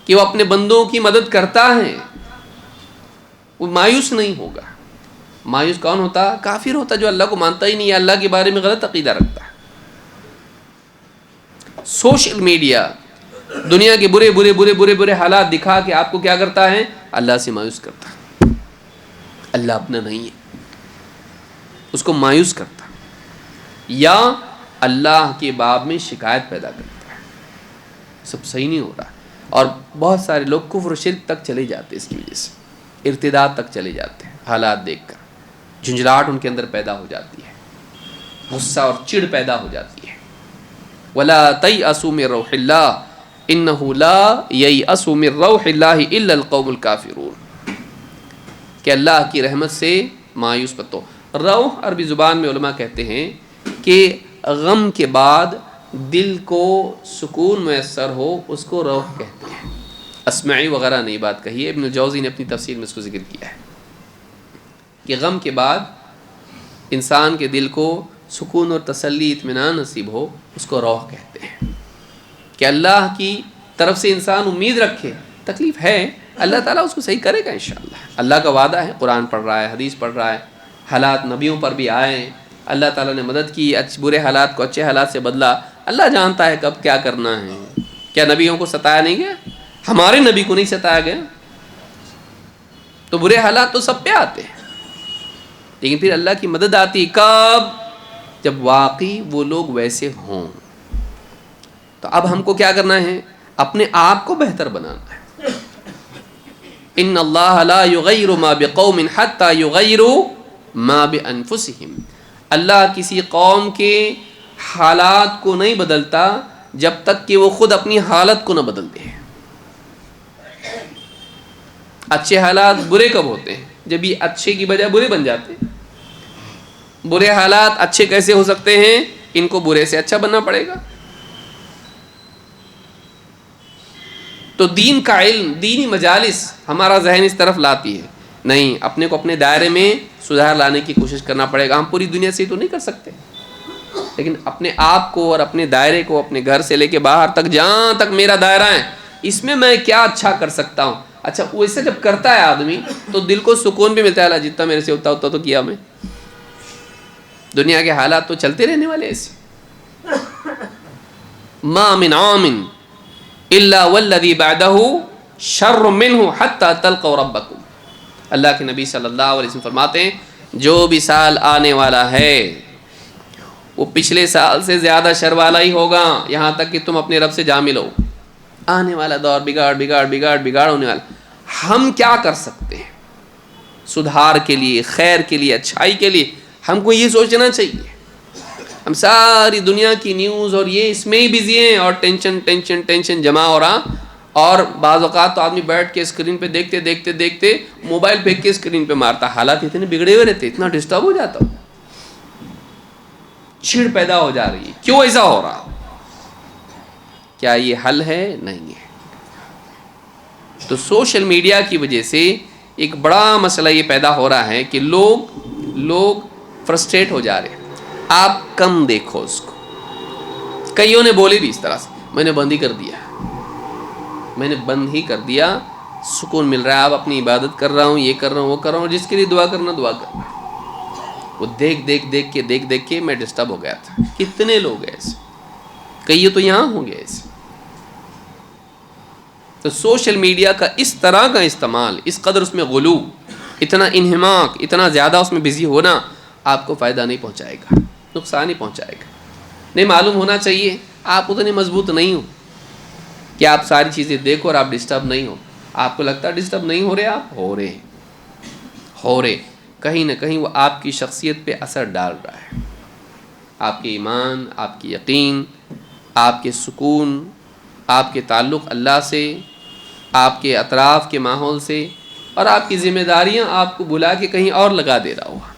Speaker 1: کہ وہ اپنے بندوں کی مدد کرتا ہے، وہ مایوس نہیں ہوگا. مایوس کون ہوتا؟ کافر ہوتا، جو اللہ کو مانتا ہی نہیں ہے، اللہ کے بارے میں غلط عقیدہ رکھتا ہے. سوشل میڈیا دنیا کے برے برے برے برے برے حالات دکھا کے آپ کو کیا کرتا ہے؟ اللہ سے مایوس کرتا ہے. اللہ اپنا نہیں ہے، اس کو مایوس کرتا. یا اللہ کے باب میں شکایت پیدا کرتا ہے، سب صحیح نہیں ہو رہا، اور بہت سارے لوگ کفر و شرک تک چلے جاتے ہیں، اس کی وجہ سے ارتداد تک چلے جاتے ہیں، حالات دیکھ کر جھنجھلاہٹ ان کے اندر پیدا ہو جاتی ہے، غصہ اور چڑ پیدا ہو جاتی ہے۔ وَلَا تَيْأَسُوا مِن رَوْحِ اللَّهِ إِنَّهُ لَا يَيْأَسُ مِن رَوْحِ اللَّهِ إِلَّا الْقَوْمُ الْكَافِرُونَ، کہ اللہ کی رحمت سے مایوس مت ہو۔ روح عربی زبان میں علماء کہتے ہیں کہ غم کے بعد دل کو سکون میسر ہو، اس کو روح کہتے ہیں۔ اسمعی وغیرہ نے یہ بات کہی ہے، ابن الجوزی نے اپنی تفسیر میں اس کو ذکر کیا ہے کہ غم کے بعد انسان کے دل کو سکون اور تسلی اطمینان نصیب ہو، اس کو روح کہتے ہیں۔ کہ اللہ کی طرف سے انسان امید رکھے، تکلیف ہے، اللہ تعالیٰ اس کو صحیح کرے گا انشاءاللہ، اللہ کا وعدہ ہے، قرآن پڑھ رہا ہے، حدیث پڑھ رہا ہے، حالات نبیوں پر بھی آئے ہیں، اللہ تعالیٰ نے مدد کی، برے حالات کو اچھے حالات سے بدلا، اللہ جانتا ہے کب کیا کرنا ہے۔ کیا نبیوں کو ستایا نہیں گیا؟ ہمارے نبی کو نہیں ستایا گیا؟ تو برے حالات تو سب پہ آتے ہیں، لیکن پھر اللہ کی مدد آتی کب؟ جب واقعی وہ لوگ ویسے ہوں۔ تو اب ہم کو کیا کرنا ہے؟ اپنے آپ کو بہتر بنانا ہے۔ ان اللہ لا یغیر ما بقوم حتی یغیروا ما بانفسہم، اللہ کسی قوم کے حالات کو نہیں بدلتا جب تک کہ وہ خود اپنی حالت کو نہ بدل دے۔ اچھے حالات برے کب ہوتے ہیں؟ جب یہ اچھے کی بجائے برے بن جاتے ہیں۔ برے حالات اچھے کیسے ہو سکتے ہیں؟ ان کو برے سے اچھا بننا پڑے گا۔ تو دین کا علم، دینی مجالس ہمارا ذہن اس طرف لاتی ہے، نہیں، اپنے کو اپنے دائرے میں سدھار لانے کی کوشش کرنا پڑے گا۔ ہم پوری دنیا سے تو نہیں کر سکتے، لیکن اپنے آپ کو اور اپنے دائرے کو، اپنے گھر سے لے کے باہر تک، جہاں تک میرا دائرہ ہے، اس میں کیا اچھا کر سکتا ہوں۔ اچھا ویسے جب کرتا ہے آدمی تو دل کو سکون بھی ملتا ہے، اللہ جتنا میرے سے ہوتا تو کیا میں۔ دنیا کے حالات تو چلتے رہنے والے ایسے۔ ما من عام الا والذی بعدہ شر منہ حتی تلقوا ربکم، اللہ کے نبی صلی اللہ علیہ وسلم فرماتے ہیں جو بھی سال آنے والا ہے وہ پچھلے سال سے زیادہ شر والا ہی ہوگا، یہاں تک کہ تم اپنے رب سے جا ملو۔ آنے والا دور بگاڑ ہونے والا۔ ہم کیا کر سکتے ہیں سدھار کے لیے، خیر کے لیے، اچھائی کے لیے؟ ہم کو یہ سوچنا چاہیے۔ ہم ساری دنیا کی نیوز اور یہ اس میں ہی بزی ہیں، اور ٹینشن جمع ہو رہا، اور بعض اوقات تو آدمی بیٹھ کے اسکرین پہ دیکھتے موبائل پھینک کے اسکرین پہ مارتا، حالات اتنے بگڑے ہوئے رہتے، اتنا ڈسٹرب ہو جاتا، چھڑ پیدا ہو جا رہی ہے۔ کیوں ایسا ہو رہا؟ کیا یہ حل ہے؟ نہیں ہے۔ تو سوشل میڈیا کی وجہ سے ایک بڑا مسئلہ یہ پیدا ہو رہا ہے کہ لوگ فرسٹریٹ ہو جا رہے ہیں۔ آپ کم دیکھو اس کو۔ کئیوں نے بولے بھی اس طرح سے، میں نے بند ہی کر دیا، سکون مل رہا ہے، اب اپنی عبادت کر رہا ہوں، یہ کر رہا ہوں، وہ کر رہا ہوں، جس کے لیے دعا کرنا وہ دیکھ کے میں ڈسٹرب ہو گیا تھا۔ کتنے لوگ ایسے، کئی تو یہاں ہوں گے ایسے۔ تو سوشل میڈیا کا اس طرح کا استعمال، اس قدر اس میں غلو، اتنا انہماک، اتنا زیادہ اس میں بزی ہونا آپ کو فائدہ نہیں پہنچائے گا، نقصان ہی پہنچائے گا۔ نہیں معلوم ہونا چاہیے آپ اتنے مضبوط نہیں ہو کہ آپ ساری چیزیں دیکھو اور آپ ڈسٹرب نہیں ہو۔ آپ کو لگتا ہے ڈسٹرب نہیں ہو رہے، آپ ہو رہے، کہیں نہ کہیں وہ آپ کی شخصیت پہ اثر ڈال رہا ہے۔ آپ کے ایمان، آپ کی یقین، آپ کے سکون، آپ کے تعلق اللہ سے، آپ کے اطراف کے ماحول سے، اور آپ کی ذمہ داریاں آپ کو بلا کے کہیں اور لگا دے رہا ہوا۔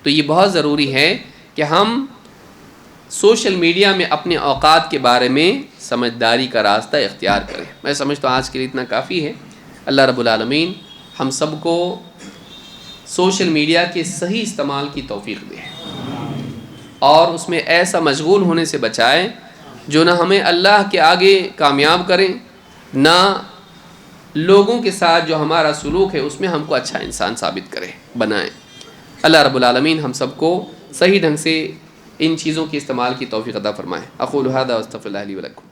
Speaker 1: تو یہ بہت ضروری ہے کہ ہم سوشل میڈیا میں اپنے اوقات کے بارے میں سمجھداری کا راستہ اختیار کریں۔ میں سمجھتا ہوں آج کے لیے اتنا کافی ہے۔ اللہ رب العالمین ہم سب کو سوشل میڈیا کے صحیح استعمال کی توفیق دے، اور اس میں ایسا مشغول ہونے سے بچائے جو نہ ہمیں اللہ کے آگے کامیاب کریں، نہ لوگوں کے ساتھ جو ہمارا سلوک ہے اس میں ہم کو اچھا انسان ثابت بنائیں۔ اللہ رب العالمین ہم سب کو صحیح ڈھنگ سے ان چیزوں کے استعمال کی توفیق عطا فرمائے۔ اقول ھذا واستغفر اللہ لی ولکم۔